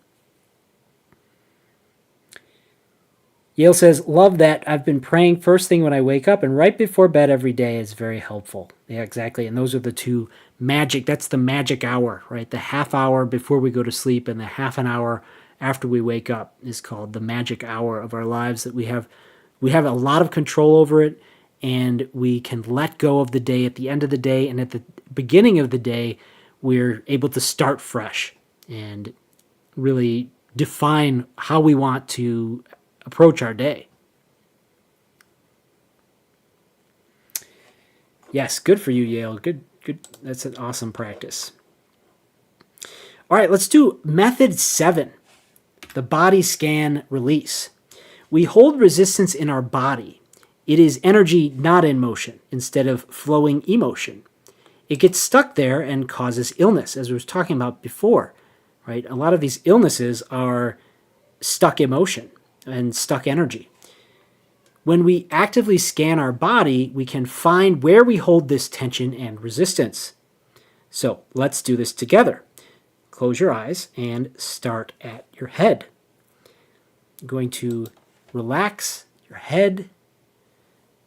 Yale says, love that. I've been praying first thing when I wake up and right before bed every day is very helpful. Yeah, exactly. And those are the two magic, that's the magic hour, right? The half hour before we go to sleep and the half an hour after we wake up is called the magic hour of our lives, that we have a lot of control over it, and we can let go of the day at the end of the day, and at the beginning of the day, we're able to start fresh and really define how we want to approach our day. Yes, good for you, Yale. Good. That's an awesome practice. All right, let's do method 7, the body scan release. We hold resistance in our body. It is energy not in motion instead of flowing emotion. It gets stuck there and causes illness, as we were talking about before, right? A lot of these illnesses are stuck emotion and stuck energy. When we actively scan our body, we can find where we hold this tension and resistance. So let's do this together. Close your eyes and start at your head. You're going to relax your head.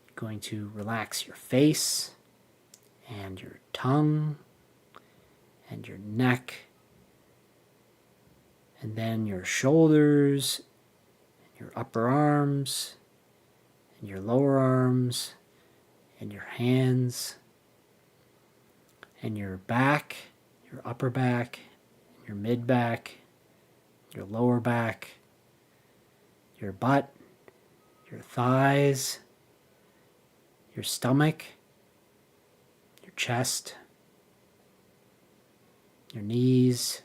You're going to relax your face and your tongue and your neck, and then your shoulders, your upper arms, and your lower arms, and your hands, and your back, your upper back, your mid back, your lower back, your butt, your thighs, your stomach, your chest, your knees,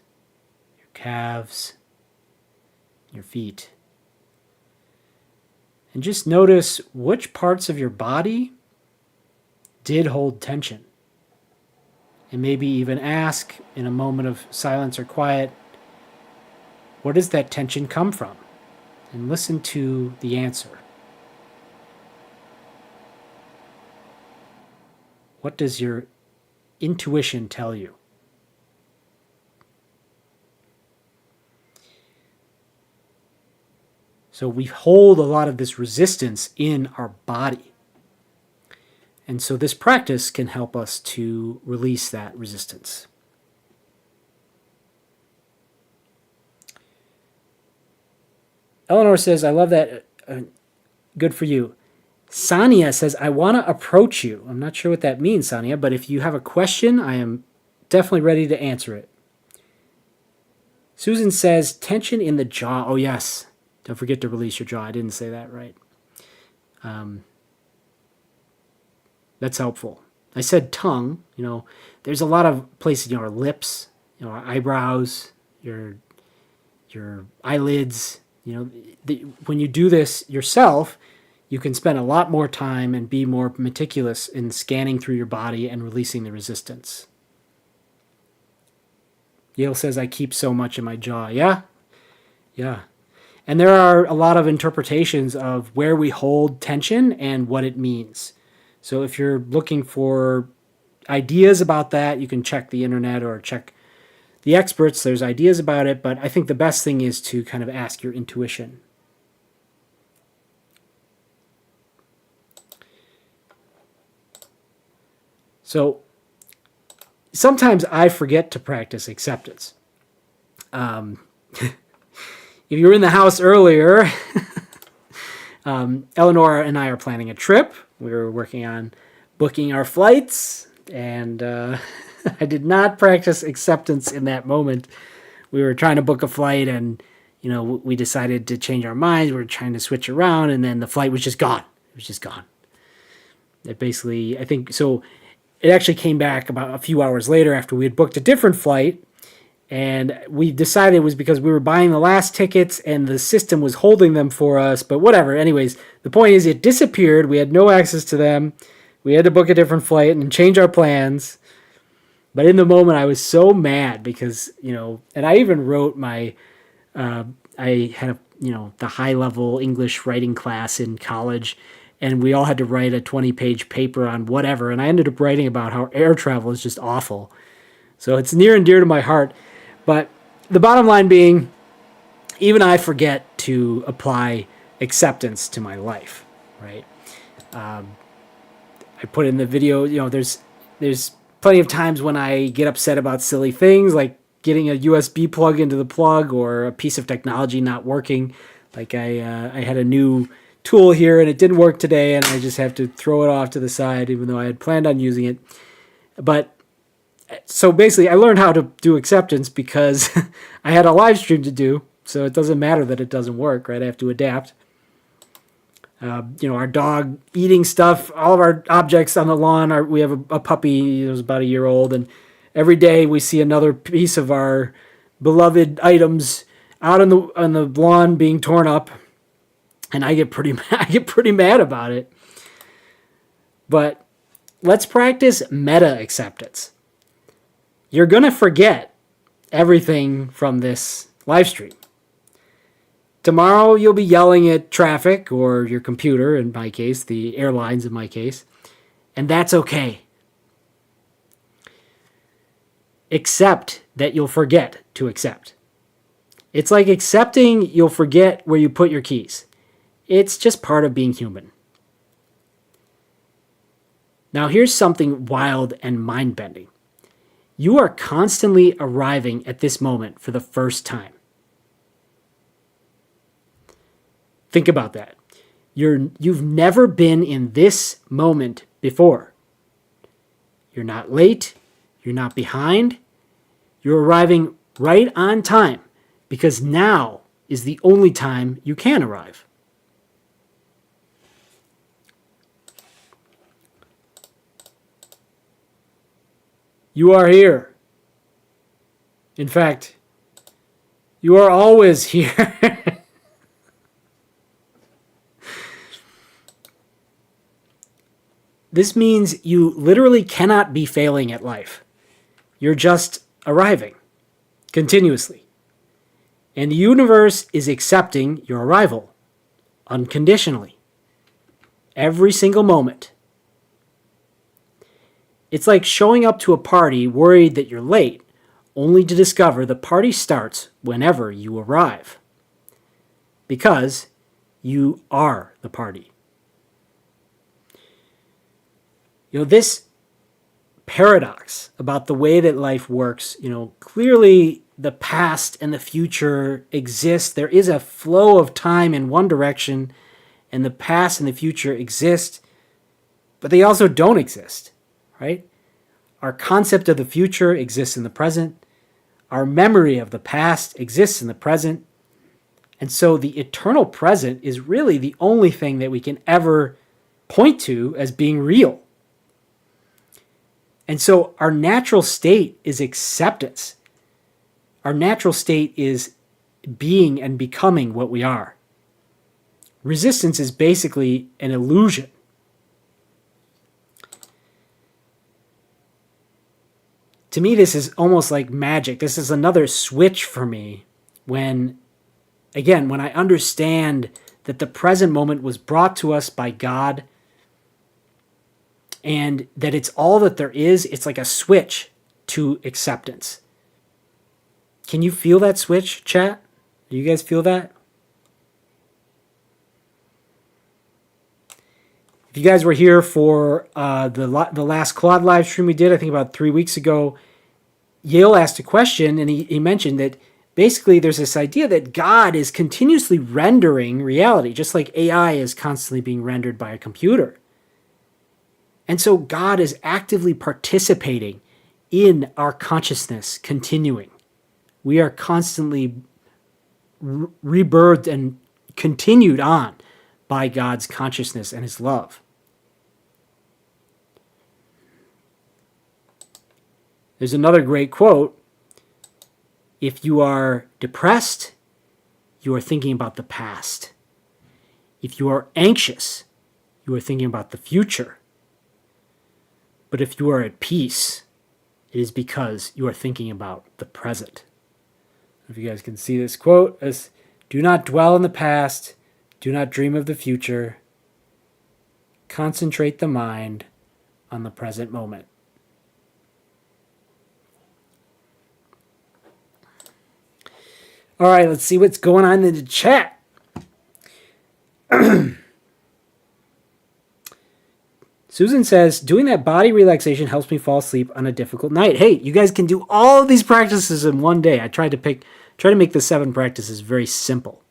your calves, your feet. And just notice which parts of your body did hold tension. And maybe even ask in a moment of silence or quiet, where does that tension come from? And listen to the answer. What does your intuition tell you? So we hold a lot of this resistance in our body. And so this practice can help us to release that resistance. Eleanor says, I love that. Good for you. Sania says, I want to approach you. I'm not sure what that means, Sania, but if you have a question, I am definitely ready to answer it. Susan says, tension in the jaw. Oh, yes. Don't forget to release your jaw. I didn't say that right. That's helpful. I said tongue. There's a lot of places, our lips, our eyebrows, your eyelids. When you do this yourself, you can spend a lot more time and be more meticulous in scanning through your body and releasing the resistance. Yale says, I keep so much in my jaw. Yeah. And there are a lot of interpretations of where we hold tension and what it means. So if you're looking for ideas about that, you can check the internet or check the experts. There's ideas about it, but I think the best thing is to kind of ask your intuition. So sometimes I forget to practice acceptance. If you were in the house earlier, Eleanor and I are planning a trip. We were working on booking our flights, and I did not practice acceptance in that moment. We were trying to book a flight, and we decided to change our minds. We were trying to switch around, and then the flight was just gone. It was just gone. It basically, I think, so it actually came back about a few hours later after we had booked a different flight, And we decided it was because we were buying the last tickets and the system was holding them for us, but whatever. Anyways, the point is it disappeared. We had no access to them. We had to book a different flight and change our plans. But in the moment, I was so mad because, and I even wrote I had the high level English writing class in college, and we all had to write a 20-page paper on whatever. And I ended up writing about how air travel is just awful. So it's near and dear to my heart. But the bottom line being, even I forget to apply acceptance to my life, right? I put in the video, there's plenty of times when I get upset about silly things, like getting a USB plug into the plug or a piece of technology not working. Like I had a new tool here and it didn't work today, and I just have to throw it off to the side, even though I had planned on using it. But so basically, I learned how to do acceptance because I had a live stream to do, so it doesn't matter that it doesn't work, right? I have to adapt. Our dog eating stuff, all of our objects on the lawn. We have a puppy who's about a year old, and every day we see another piece of our beloved items out on the lawn being torn up, and I get pretty mad about it. But let's practice meta acceptance. You're going to forget everything from this live stream. Tomorrow you'll be yelling at traffic or your computer, in my case, the airlines in my case, and that's okay. Accept that you'll forget to accept. It's like accepting you'll forget where you put your keys. It's just part of being human. Now here's something wild and mind-bending. You are constantly arriving at this moment for the first time. Think about that. You've never been in this moment before. You're not late. You're not behind. You're arriving right on time because now is the only time you can arrive. You are here. In fact, you are always here. This means you literally cannot be failing at life. You're just arriving continuously. And the universe is accepting your arrival unconditionally. Every single moment. It's like showing up to a party worried that you're late, only to discover the party starts whenever you arrive. Because you are the party. This paradox about the way that life works, clearly the past and the future exist. There is a flow of time in one direction, and the past and the future exist, but they also don't exist, right? Our concept of the future exists in the present. Our memory of the past exists in the present. And so the eternal present is really the only thing that we can ever point to as being real. And so our natural state is acceptance. Our natural state is being and becoming what we are. Resistance is basically an illusion. To me, this is almost like magic. This is another switch for me when I understand that the present moment was brought to us by God and that it's all that there is. It's like a switch to acceptance. Can you feel that switch, chat? Do you guys feel that? If you guys were here for the last Claude live stream we did, I think about 3 weeks ago, Yale asked a question, and he mentioned that basically there's this idea that God is continuously rendering reality, just like AI is constantly being rendered by a computer. And so God is actively participating in our consciousness continuing. We are constantly rebirthed and continued on by God's consciousness and his love. There's another great quote If you are depressed, you are thinking about the past. If you are anxious, you are thinking about the future. But if you are at peace, it is because you are thinking about the present. If you guys can see this quote as, do not dwell in the past, do not dream of the future, concentrate the mind on the present moment. All right, let's see what's going on in the chat. Susan says, doing that body relaxation helps me fall asleep on a difficult night. Hey, you guys can do all of these practices in one day. I tried to make the 7 practices very simple.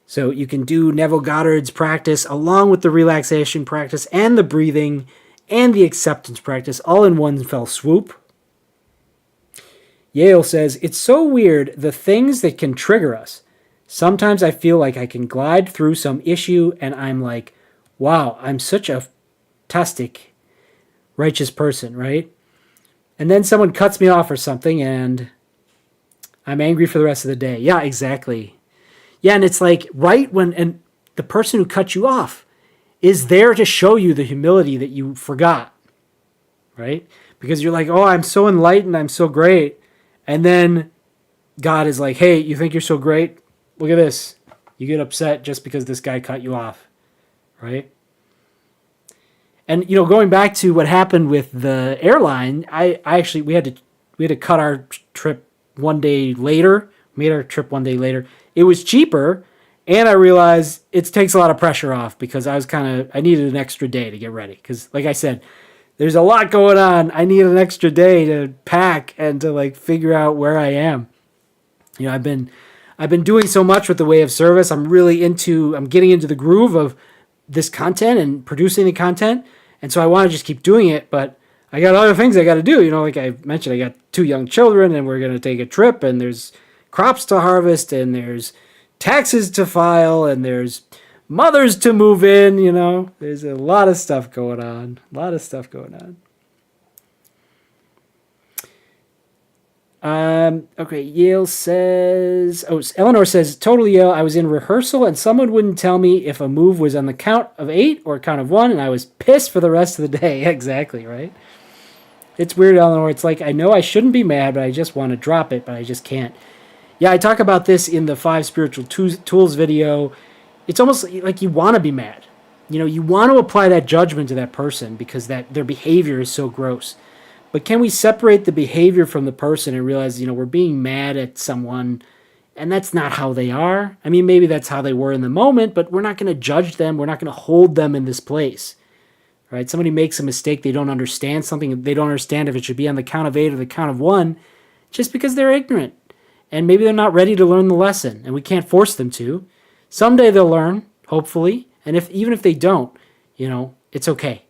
So you can do Neville Goddard's practice along with the relaxation practice and the breathing and the acceptance practice all in one fell swoop. Yale says, it's so weird, the things that can trigger us. Sometimes I feel like I can glide through some issue and I'm like, wow, I'm such a fantastic, righteous person, right? And then someone cuts me off or something and I'm angry for the rest of the day. Yeah, exactly. Yeah, and it's like right when, and the person who cut you off is there to show you the humility that you forgot, right? Because you're like, oh, I'm so enlightened, I'm so great. And then God is like, hey, you think you're so great? Look at this. You get upset just because this guy cut you off, right? And, going back to what happened with the airline, we had to cut our trip one day later, made our trip one day later. It was cheaper, and I realized it takes a lot of pressure off because I needed an extra day to get ready. Because, like I said, there's a lot going on. I need an extra day to pack and to figure out where I am. I've been doing so much with the Way of Service. I'm getting into the groove of this content and producing the content. And so I want to just keep doing it, but I got other things I got to do. Like I mentioned, I got 2 young children and we're going to take a trip and there's crops to harvest and there's taxes to file and there's mothers to move in, There's a lot of stuff going on. Okay, Yale says, Eleanor says, totally Yale, I was in rehearsal and someone wouldn't tell me if a move was on the count of 8 or count of 1 and I was pissed for the rest of the day. Exactly, right? It's weird, Eleanor. It's like, I know I shouldn't be mad, but I just want to drop it, but I just can't. Yeah, I talk about this in the 5 spiritual tools video. It's almost like you want to be mad. You want to apply that judgment to that person because their behavior is so gross. But can we separate the behavior from the person and realize, we're being mad at someone and that's not how they are? I mean, maybe that's how they were in the moment, but we're not going to judge them. We're not going to hold them in this place, right? Somebody makes a mistake. They don't understand something. They don't understand if it should be on the count of 8 or the count of 1 just because they're ignorant. And maybe they're not ready to learn the lesson and we can't force them to. Someday they'll learn, hopefully. And even if they don't, it's okay.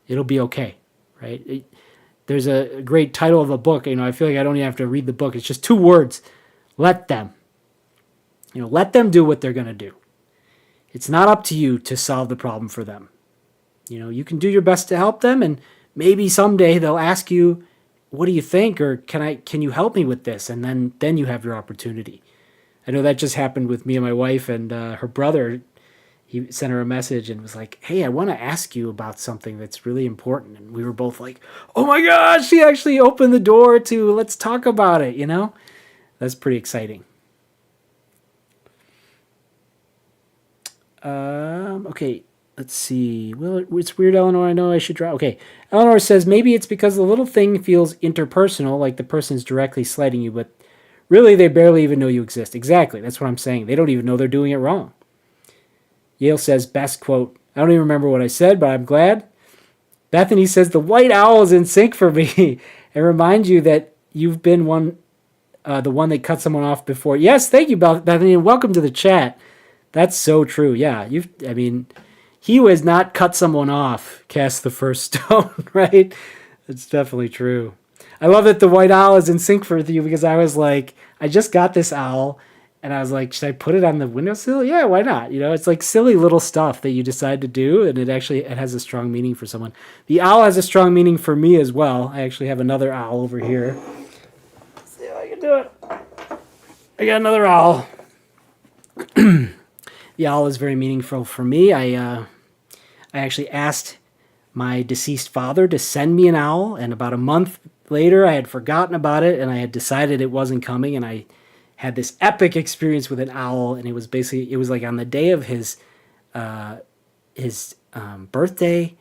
It'll be okay, right? There's a great title of a book. I feel like I don't even have to read the book. It's just 2 words. Let them. Let them do what they're going to do. It's not up to you to solve the problem for them. You can do your best to help them, and maybe someday they'll ask you, what do you think? Or can you help me with this? And then you have your opportunity. I know that just happened with me and my wife and her brother. He sent her a message and was like, hey, I want to ask you about something that's really important. And we were both like, oh my gosh, she actually opened the door to let's talk about it, That's pretty exciting. Okay, let's see. Well, it's weird, Eleanor. I know I should draw. Okay, Eleanor says, maybe it's because the little thing feels interpersonal, like the person's directly slighting you, but really they barely even know you exist. Exactly, that's what I'm saying. They don't even know they're doing it wrong. Yale says, best quote. I don't even remember what I said, but I'm glad. Bethany says, the white owl is in sync for me. And remind you that you've been the one that cut someone off before. Yes, thank you, Bethany, and welcome to the chat. That's so true. Yeah, he who has not cut someone off cast the first stone, right? It's definitely true. I love that the white owl is in sync for you because I was like, I just got this owl, And I was like, should I put it on the windowsill? Yeah, why not? It's like silly little stuff that you decide to do, and it has a strong meaning for someone. The owl has a strong meaning for me as well. I actually have another owl over here. Let's see if I can do it. I got another owl. The owl is very meaningful for me. I actually asked my deceased father to send me an owl, and about a month later, I had forgotten about it, and I had decided it wasn't coming, and I had this epic experience with an owl, and it was like on the day of his birthday.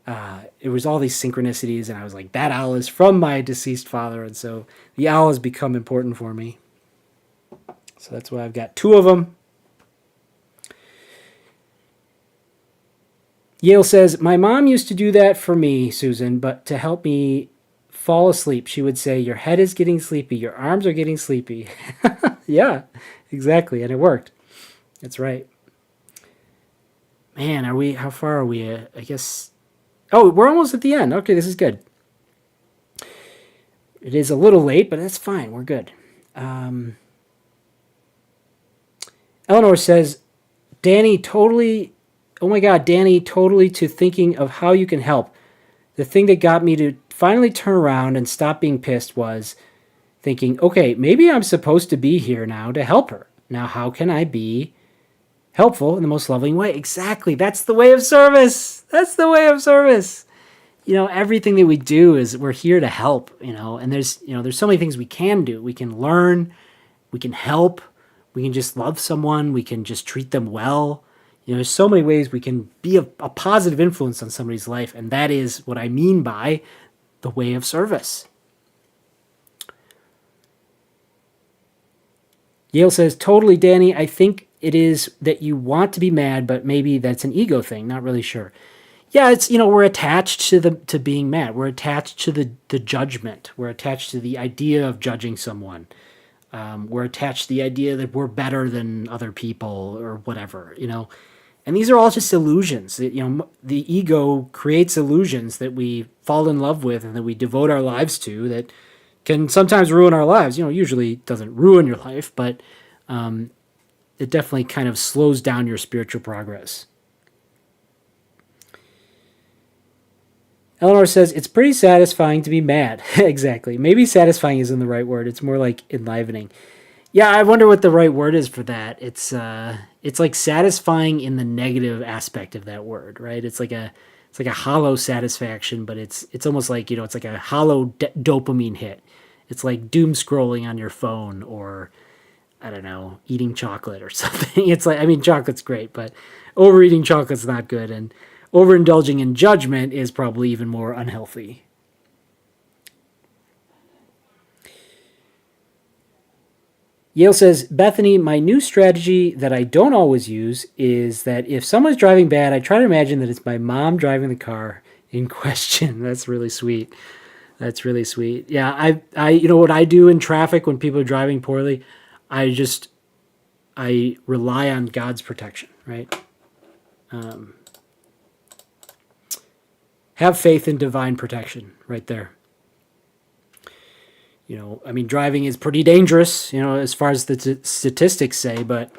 It was all these synchronicities, and I was like, that owl is from my deceased father, and so the owl has become important for me. So that's why I've got 2 of them. Yale says, my mom used to do that for me, Susan, but to help me fall asleep. She would say, your head is getting sleepy, your arms are getting sleepy. Yeah, exactly, and it worked. That's right. Man, how far are we? I guess, we're almost at the end. Okay, this is good. It is a little late, but that's fine, we're good. Eleanor says, Danny, totally to thinking of how you can help. The thing that got me to finally turn around and stop being pissed was thinking, okay, maybe I'm supposed to be here now to help her. Now, how can I be helpful in the most loving way? Exactly. That's the way of service. That's the way of service. Everything that we do is we're here to help, and there's so many things we can do. We can learn, we can help, we can just love someone, we can just treat them well. There's so many ways we can be a positive influence on somebody's life, and that is what I mean by the way of service. Yale says, totally, Danny. I think it is that you want to be mad, but maybe that's an ego thing. Not really sure. Yeah, it's, we're attached to being mad. We're attached to the judgment. We're attached to the idea of judging someone. We're attached to the idea that we're better than other people or whatever, And these are all just illusions. The ego creates illusions that we fall in love with and that we devote our lives to that can sometimes ruin our lives. Usually doesn't ruin your life, but it definitely kind of slows down your spiritual progress. Eleanor says, it's pretty satisfying to be mad. Exactly. Maybe satisfying isn't the right word. It's more like enlivening. Yeah, I wonder what the right word is for that. It's like satisfying in the negative aspect of that word, right? It's like a hollow satisfaction, but it's almost like, it's like a hollow dopamine hit. It's like doom scrolling on your phone, or I don't know, eating chocolate or something. It's like, chocolate's great, but overeating chocolate's not good, and overindulging in judgment is probably even more unhealthy. Yale says, Bethany, my new strategy that I don't always use is that if someone's driving bad, I try to imagine that it's my mom driving the car in question. That's really sweet. That's really sweet. Yeah, I what I do in traffic when people are driving poorly, I rely on God's protection, right? Have faith in divine protection right there. Driving is pretty dangerous, as far as the statistics say, but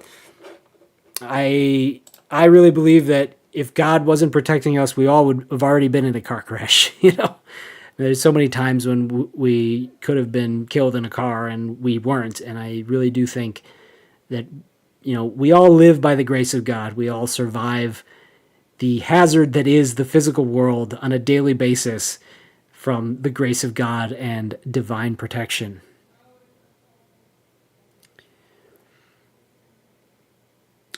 I really believe that if God wasn't protecting us, we all would have already been in a car crash, There's so many times when we could have been killed in a car and we weren't, and I really do think that, we all live by the grace of God. We all survive the hazard that is the physical world on a daily basis from the grace of God and divine protection.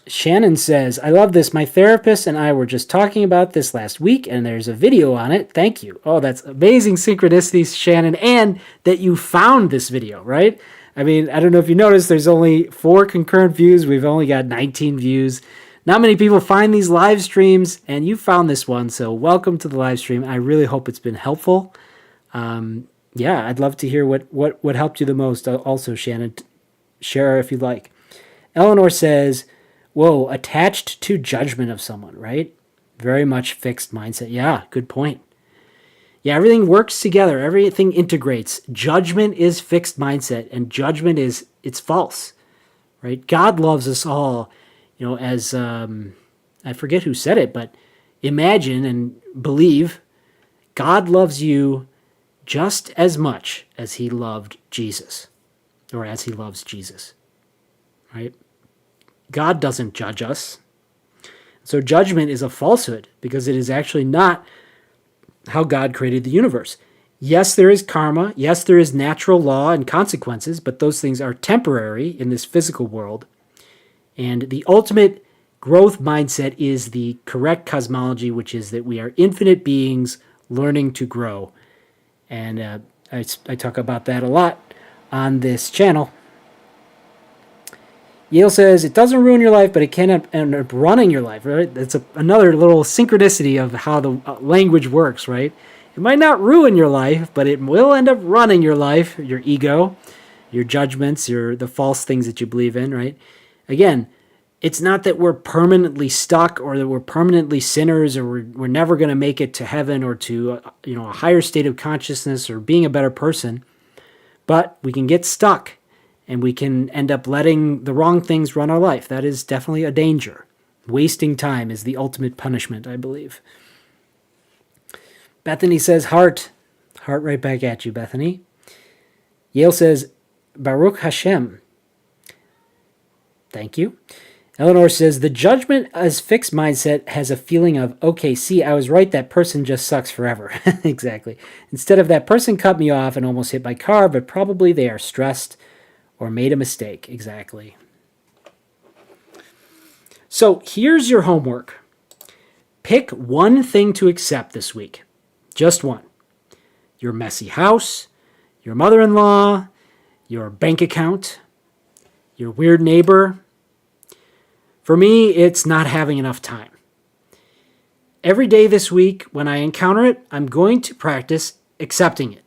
Shannon says, I love this. My therapist and I were just talking about this last week, and there's a video on it. Thank you. Oh, that's amazing synchronicities, Shannon, and that you found this video, right? I don't know if you noticed, there's only 4 concurrent views. We've only got 19 views. Not many people find these live streams, and you found this one, so welcome to the live stream. I really hope it's been helpful. I'd love to hear what helped you the most. Also, Shannon, share if you'd like. Eleanor says, whoa, attached to judgment of someone, right? Very much fixed mindset. Yeah, good point. Yeah, everything works together. Everything integrates. Judgment is fixed mindset, and judgment it's false, right? God loves us all, as I forget who said it, but imagine and believe God loves you just as much as he loved Jesus, or as he loves Jesus, right? God doesn't judge us. So judgment is a falsehood because it is actually not how God created the universe. Yes, there is karma. Yes, there is natural law and consequences, but those things are temporary in this physical world. And the ultimate growth mindset is the correct cosmology, which is that we are infinite beings learning to grow. And I talk about that a lot on this channel. Yale says, it doesn't ruin your life, but it can end up running your life, right? That's another little synchronicity of how the language works, right? It might not ruin your life, but it will end up running your life, your ego, your judgments, the false things that you believe in, right? Again, it's not that we're permanently stuck or that we're permanently sinners or we're never going to make it to heaven or to a higher state of consciousness or being a better person, but we can get stuck. And we can end up letting the wrong things run our life. That is definitely a danger. Wasting time is the ultimate punishment, I believe. Bethany says, heart. Heart right back at you, Bethany. Yale says, Baruch Hashem. Thank you. Eleanor says, the judgment as fixed mindset has a feeling of, okay, see, I was right, that person just sucks forever. Exactly. Instead of that person cut me off and almost hit my car, but probably they are stressed or made a mistake. Exactly. So here's your homework. Pick one thing to accept this week. Just one. Your messy house, your mother-in-law, your bank account, your weird neighbor. For me, it's not having enough time. Every day this week, when I encounter it, I'm going to practice accepting it.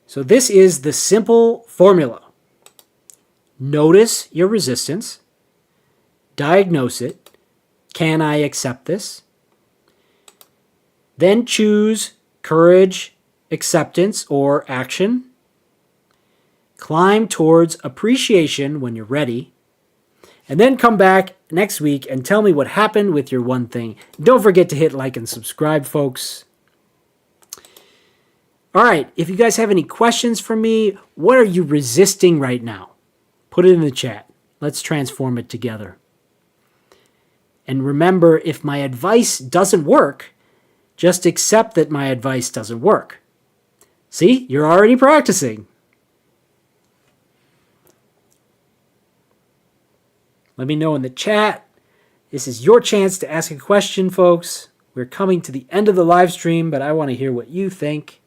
So this is the simple formula. Notice your resistance. Diagnose it. Can I accept this? Then choose courage, acceptance, or action. Climb towards appreciation when you're ready. And then come back next week and tell me what happened with your one thing. Don't forget to hit like and subscribe, folks. All right, if you guys have any questions for me, what are you resisting right now? Put it in the chat. Let's transform it together. And remember, if my advice doesn't work, just accept that my advice doesn't work. See, you're already practicing. Let me know in the chat. This is your chance to ask a question, folks. We're coming to the end of the live stream, but I want to hear what you think.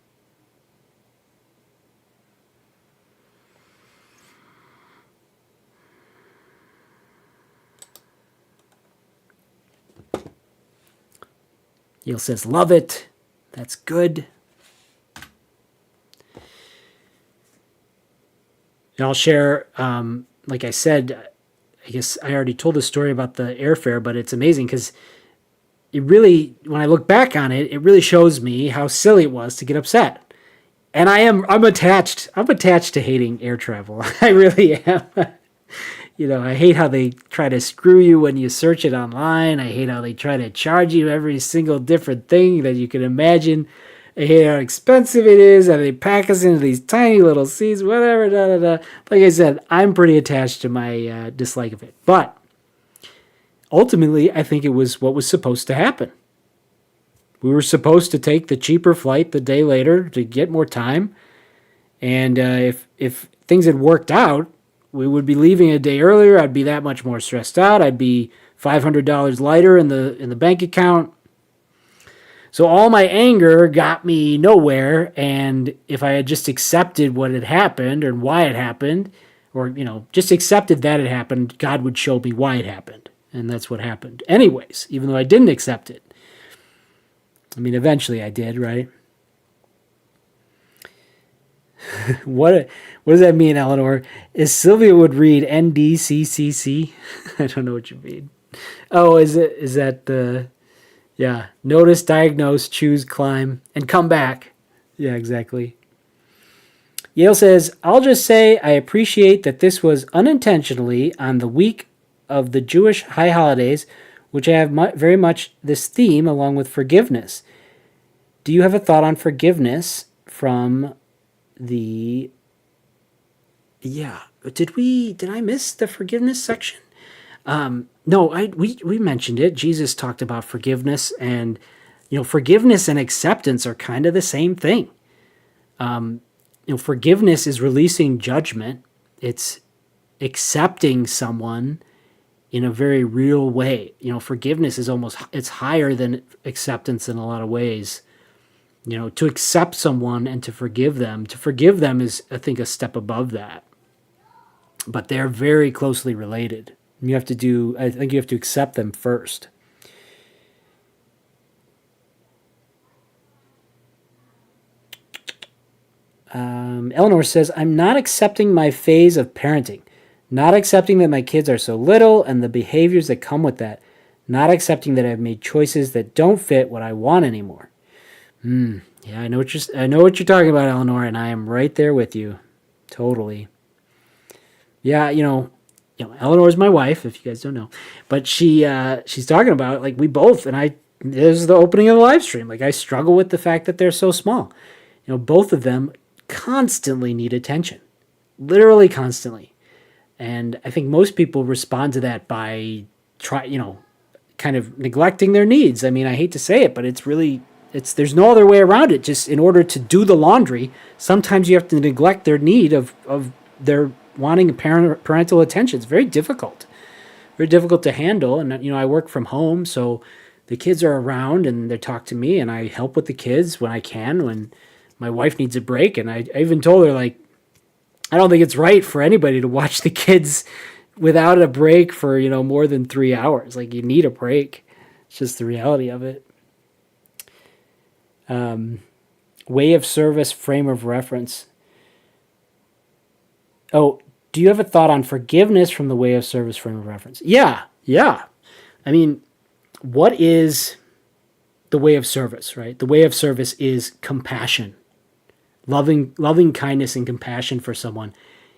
Yale says, love it. That's good. And I'll share, like I said, I guess I already told the story about the airfare, but it's amazing because it really, when I look back on it, it really shows me how silly it was to get upset. And I'm attached to hating air travel. I really am. I hate how they try to screw you when you search it online. I hate how they try to charge you every single different thing that you can imagine. I hate how expensive it is, and they pack us into these tiny little seats, whatever, Like I said, I'm pretty attached to my dislike of it. But ultimately, I think it was what was supposed to happen. We were supposed to take the cheaper flight the day later to get more time. And if things had worked out, we would be leaving a day earlier. I'd be that much more stressed out. I'd be $500 lighter in the bank account. So all my anger got me nowhere. And if I had just accepted what had happened and why it happened, or just accepted that it happened, God would show me why it happened. And that's what happened. Anyways, even though I didn't accept it. I mean, eventually I did, right? What does that mean, Eleanor? Is Sylvia would read NDCCC? I don't know what you mean. Oh, is that the... Yeah, notice, diagnose, choose, climb, and come back. Yeah, exactly. Yale says, I'll just say I appreciate that this was unintentionally on the week of the Jewish high holidays, which I have very much this theme along with forgiveness. Do you have a thought on forgiveness from the... Yeah, did I miss the forgiveness section? No, we mentioned it. Jesus talked about forgiveness, and forgiveness and acceptance are kind of the same thing. Forgiveness is releasing judgment. It's accepting someone in a very real way. Forgiveness is it's higher than acceptance in a lot of ways. To accept someone and to forgive them is, I think, a step above that. But they're very closely related. I think you have to accept them first. Eleanor says, I'm not accepting my phase of parenting. Not accepting that my kids are so little and the behaviors that come with that. Not accepting that I've made choices that don't fit what I want anymore. Yeah, I know what you're talking about, Eleanor, and I am right there with you. Totally. Yeah, Eleanor's my wife, if you guys don't know. But she's talking about, like, we both, and this is the opening of the live stream. Like, I struggle with the fact that they're so small. Both of them constantly need attention. Literally constantly. And I think most people respond to that by kind of neglecting their needs. I mean, I hate to say it, but there's no other way around it. Just in order to do the laundry, sometimes you have to neglect their need of their wanting parental attention. It's very difficult to handle. And I work from home, so the kids are around and they talk to me, and I help with the kids when I can, when my wife needs a break. And I even told her, like, I don't think it's right for anybody to watch the kids without a break for more than 3 hours. Like, you need a break. It's just the reality of it. WayOfService frame of reference. Oh, do you have a thought on forgiveness from the WayOfService frame of reference? Yeah. I mean, what is the way of service, right? The way of service is compassion, loving kindness and compassion for someone.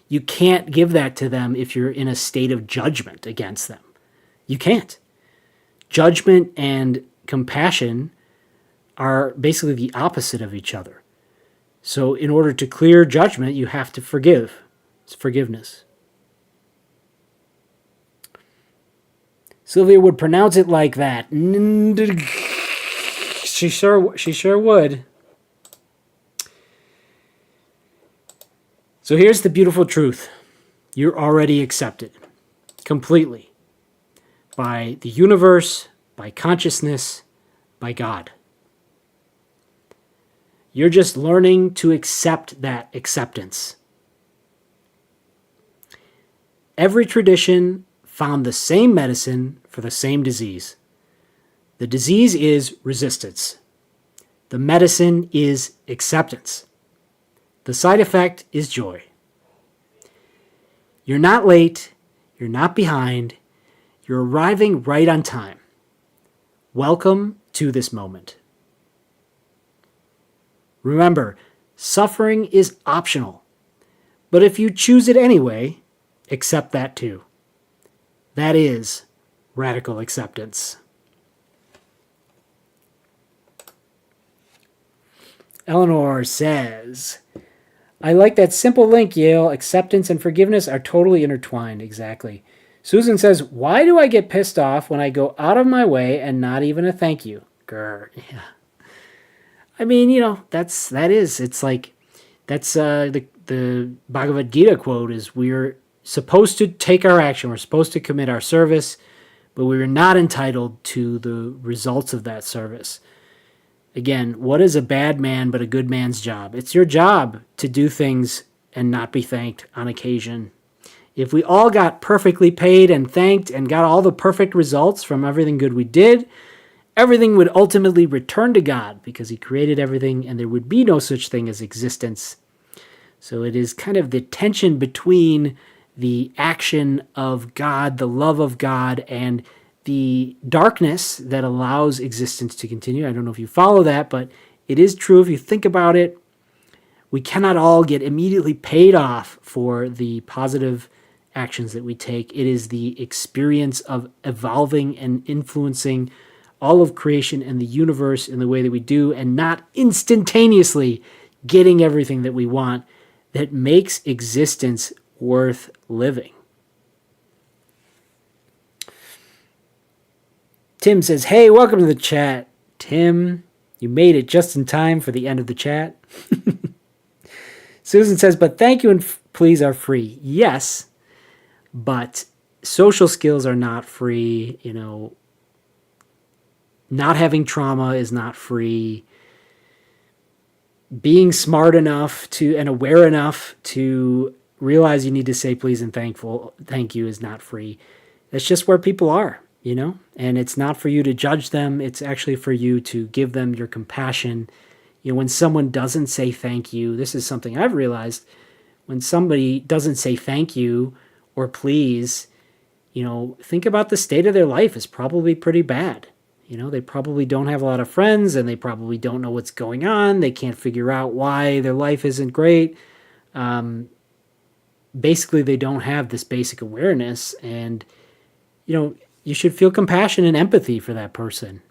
You can't give that to them if you're in a state of judgment against them. You can't. Judgment and compassion are basically the opposite of each other. So in order to clear judgment, you have to forgive. It's forgiveness. Sylvia would pronounce it like that. She sure would. So here's the beautiful truth. You're already accepted completely by the universe, by consciousness, by God. You're just learning to accept that acceptance. Every tradition found the same medicine for the same disease. The disease is resistance. The medicine is acceptance. The side effect is joy. You're not late. You're not behind. You're arriving right on time. Welcome to this moment. Remember, suffering is optional. But if you choose it anyway, accept that too. That is radical acceptance. Eleanor says, I like that simple link, Yale. Acceptance and forgiveness are totally intertwined. Exactly. Susan says, why do I get pissed off when I go out of my way and not even a thank you? Grr. Yeah. I mean, that's the Bhagavad Gita quote is, we're supposed to take our action. We're supposed to commit our service, but we are not entitled to the results of that service. Again, what is a bad man but a good man's job? It's your job to do things and not be thanked on occasion. If we all got perfectly paid and thanked and got all the perfect results from everything good we did, everything would ultimately return to God because he created everything and there would be no such thing as existence. So it is kind of the tension between the action of God, the love of God, and the darkness that allows existence to continue. I don't know if you follow that, but it is true if you think about it. We cannot all get immediately paid off for the positive actions that we take. It is the experience of evolving and influencing all of creation and the universe in the way that we do, and not instantaneously getting everything that we want, that makes existence worth living. Tim says, hey, welcome to the chat. Tim, you made it just in time for the end of the chat. Susan says, but thank you and please are free. Yes, but social skills are not free. Not having trauma is not free. Being smart enough and aware enough to realize you need to say please and thank you is not free. That's just where people are, and it's not for you to judge them. It's actually for you to give them your compassion. When someone doesn't say thank you, this is something I've realized. When somebody doesn't say thank you or please, think about the state of their life is probably pretty bad. They probably don't have a lot of friends, and they probably don't know what's going on. They can't figure out why their life isn't great. Basically, they don't have this basic awareness, and, you should feel compassion and empathy for that person.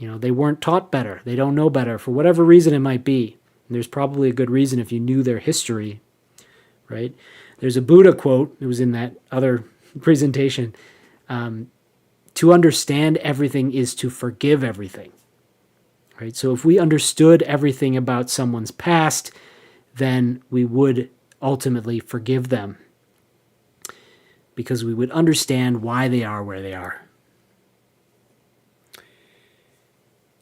They weren't taught better. They don't know better for whatever reason it might be. And there's probably a good reason if you knew their history, right? There's a Buddha quote. It was in that other presentation. To understand everything is to forgive everything, right? So if we understood everything about someone's past, then we would ultimately forgive them because we would understand why they are where they are.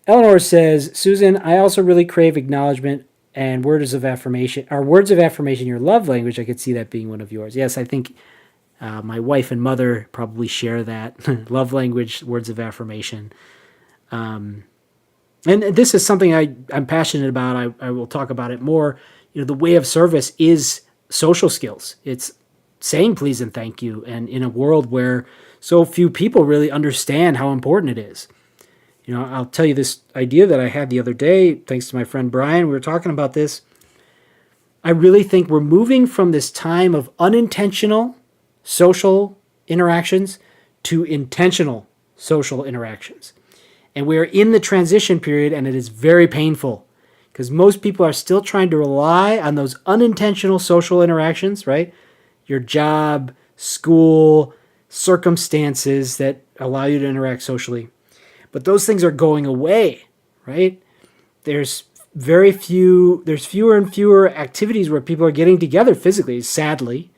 Eleanor says, Susan, I also really crave acknowledgement and words of affirmation. Are words of affirmation your love language? I could see that being one of yours. Yes, I think my wife and mother probably share that. Love language, words of affirmation. And this is something I'm passionate about. I will talk about it more. The way of service is social skills. It's saying please and thank you. And in a world where so few people really understand how important it is. I'll tell you this idea that I had the other day, thanks to my friend Brian. We were talking about this. I really think we're moving from this time of unintentional social interactions to intentional social interactions. And we're in the transition period, and it is very painful because most people are still trying to rely on those unintentional social interactions, right? Your job, school, circumstances that allow you to interact socially. But those things are going away, right? There's fewer and fewer activities where people are getting together physically, sadly.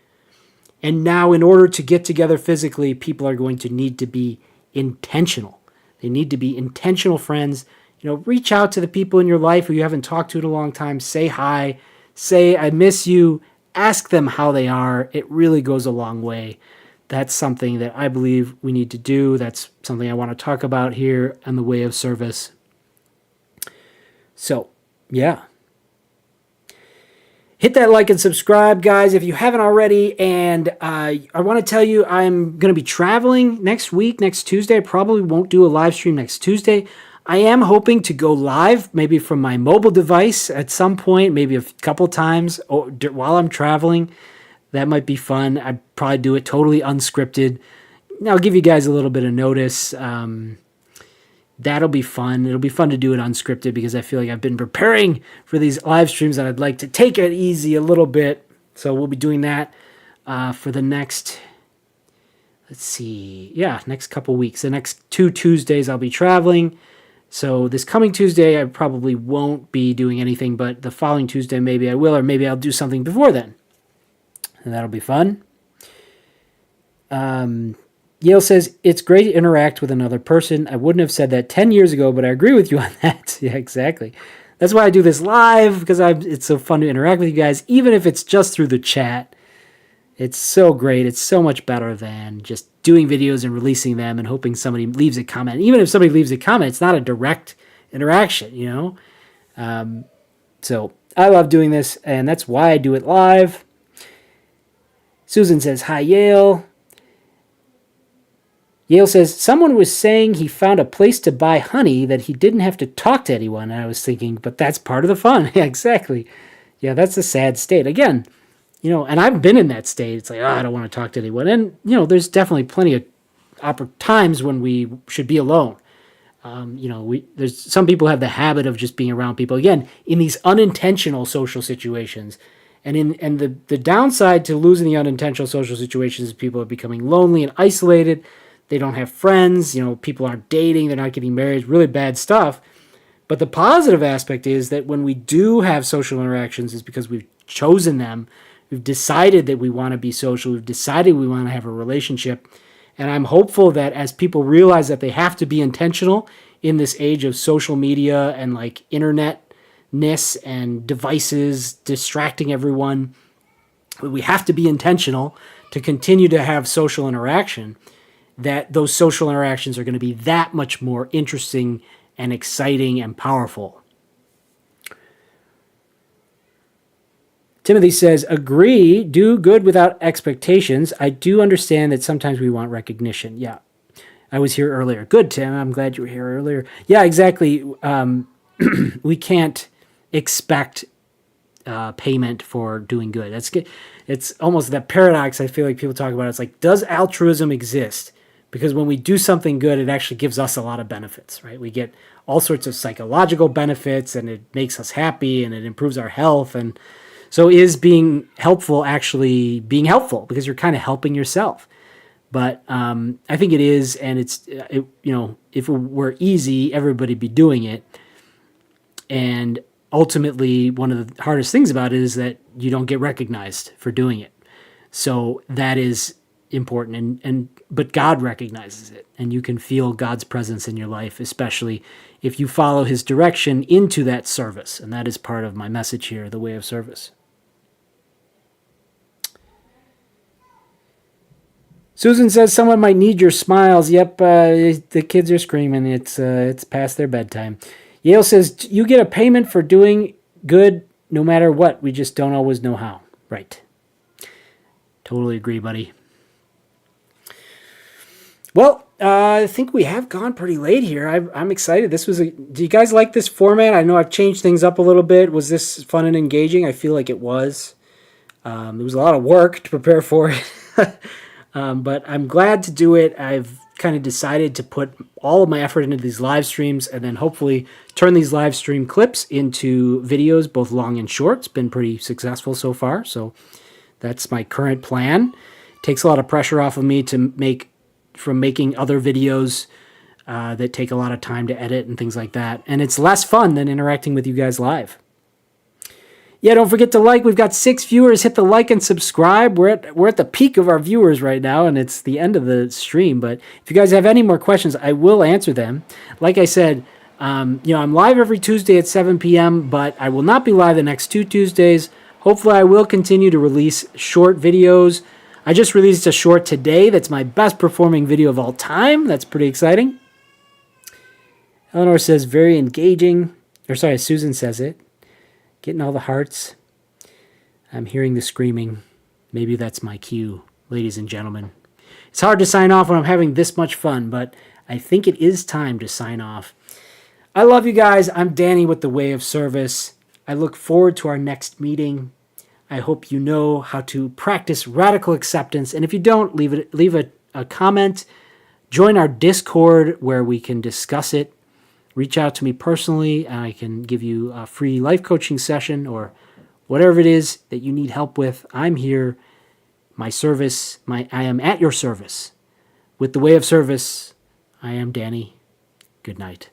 And now in order to get together physically, people are going to need to be intentional. They need to be intentional friends. Reach out to the people in your life who you haven't talked to in a long time. Say hi. Say, I miss you. Ask them how they are. It really goes a long way. That's something that I believe we need to do. That's something I want to talk about here on the Way of Service. So, yeah. Hit that like and subscribe, guys, if you haven't already. And I want to tell you I'm going to be traveling next week, next Tuesday. I probably won't do a live stream next Tuesday. I am hoping to go live, maybe from my mobile device at some point, maybe a couple times while I'm traveling. That might be fun. I'd probably do it totally unscripted. I'll give you guys a little bit of notice. That'll be fun. It'll be fun to do it unscripted because I feel like I've been preparing for these live streams and I'd like to take it easy a little bit. So we'll be doing that for the next, next couple weeks. The next 2 Tuesdays I'll be traveling. So this coming Tuesday I probably won't be doing anything, but the following Tuesday maybe I will, or maybe I'll do something before then. And that'll be fun. Yale says, it's great to interact with another person. I wouldn't have said that 10 years ago, but I agree with you on that. Yeah, exactly. That's why I do this live, because it's so fun to interact with you guys, even if it's just through the chat. It's so great. It's so much better than just doing videos and releasing them and hoping somebody leaves a comment. Even if somebody leaves a comment, it's not a direct interaction, So I love doing this, and that's why I do it live. Susan says, hi, Yale. Yale says, someone was saying he found a place to buy honey that he didn't have to talk to anyone. And I was thinking, but that's part of the fun. Yeah, exactly. Yeah, that's a sad state. Again, and I've been in that state. It's like, I don't want to talk to anyone. And, there's definitely plenty of times when we should be alone. There's some people have the habit of just being around people, again, in these unintentional social situations. And the downside to losing the unintentional social situations is people are becoming lonely and isolated. They don't have friends. People aren't dating. They're not getting married. Really bad stuff. But the positive aspect is that when we do have social interactions, it's because we've chosen them. We've decided that we want to be social. We've decided we want to have a relationship. And I'm hopeful that as people realize that they have to be intentional in this age of social media and like internetness and devices distracting everyone, we have to be intentional to continue to have social interaction, that those social interactions are going to be that much more interesting and exciting and powerful. Timothy says, agree, do good without expectations. I do understand that sometimes we want recognition. Yeah, I was here earlier. Good, Tim. I'm glad you were here earlier. Yeah, exactly. We can't expect payment for doing good. It's almost that paradox I feel like people talk about. It's like, does altruism exist? Because when we do something good, it actually gives us a lot of benefits, right? We get all sorts of psychological benefits, and it makes us happy, and it improves our health. And so is being helpful actually being helpful? Because you're kind of helping yourself. But I think it is, and if it were easy, everybody'd be doing it. And ultimately, one of the hardest things about it is that you don't get recognized for doing it. So that is important, but God recognizes it, and you can feel God's presence in your life, especially if you follow his direction into that service. And that is part of my message here, the way of service. Susan says someone might need your smiles. Yep, the kids are screaming. It's past their bedtime. Yale says you get a payment for doing good no matter what. We just don't always know how. Right. Totally agree, buddy. Well, I think we have gone pretty late here. I'm excited. Do you guys like this format? I know I've changed things up a little bit. Was this fun and engaging? I feel like it was. It was a lot of work to prepare for it. But I'm glad to do it. I've kind of decided to put all of my effort into these live streams and then hopefully turn these live stream clips into videos, both long and short. It's been pretty successful so far. So that's my current plan. It takes a lot of pressure off of me from making other videos that take a lot of time to edit and things like that. And it's less fun than interacting with you guys live. Yeah, don't forget to like. We've got 6 viewers. Hit the like and subscribe. We're at the peak of our viewers right now, and it's the end of the stream. But if you guys have any more questions, I will answer them. Like I said, I'm live every Tuesday at 7 p.m., but I will not be live the next 2 Tuesdays. Hopefully, I will continue to release short videos. I just released a short today. That's my best performing video of all time. That's pretty exciting. Eleanor says, very engaging. Susan says it. Getting all the hearts. I'm hearing the screaming. Maybe that's my cue, ladies and gentlemen. It's hard to sign off when I'm having this much fun, but I think it is time to sign off. I love you guys. I'm Danny with The Way of Service. I look forward to our next meeting. I hope you know how to practice radical acceptance. And if you don't, leave a comment. Join our Discord where we can discuss it. Reach out to me personally, and I can give you a free life coaching session or whatever it is that you need help with. I'm here. I am at your service. With The Way of Service, I am Danny. Good night.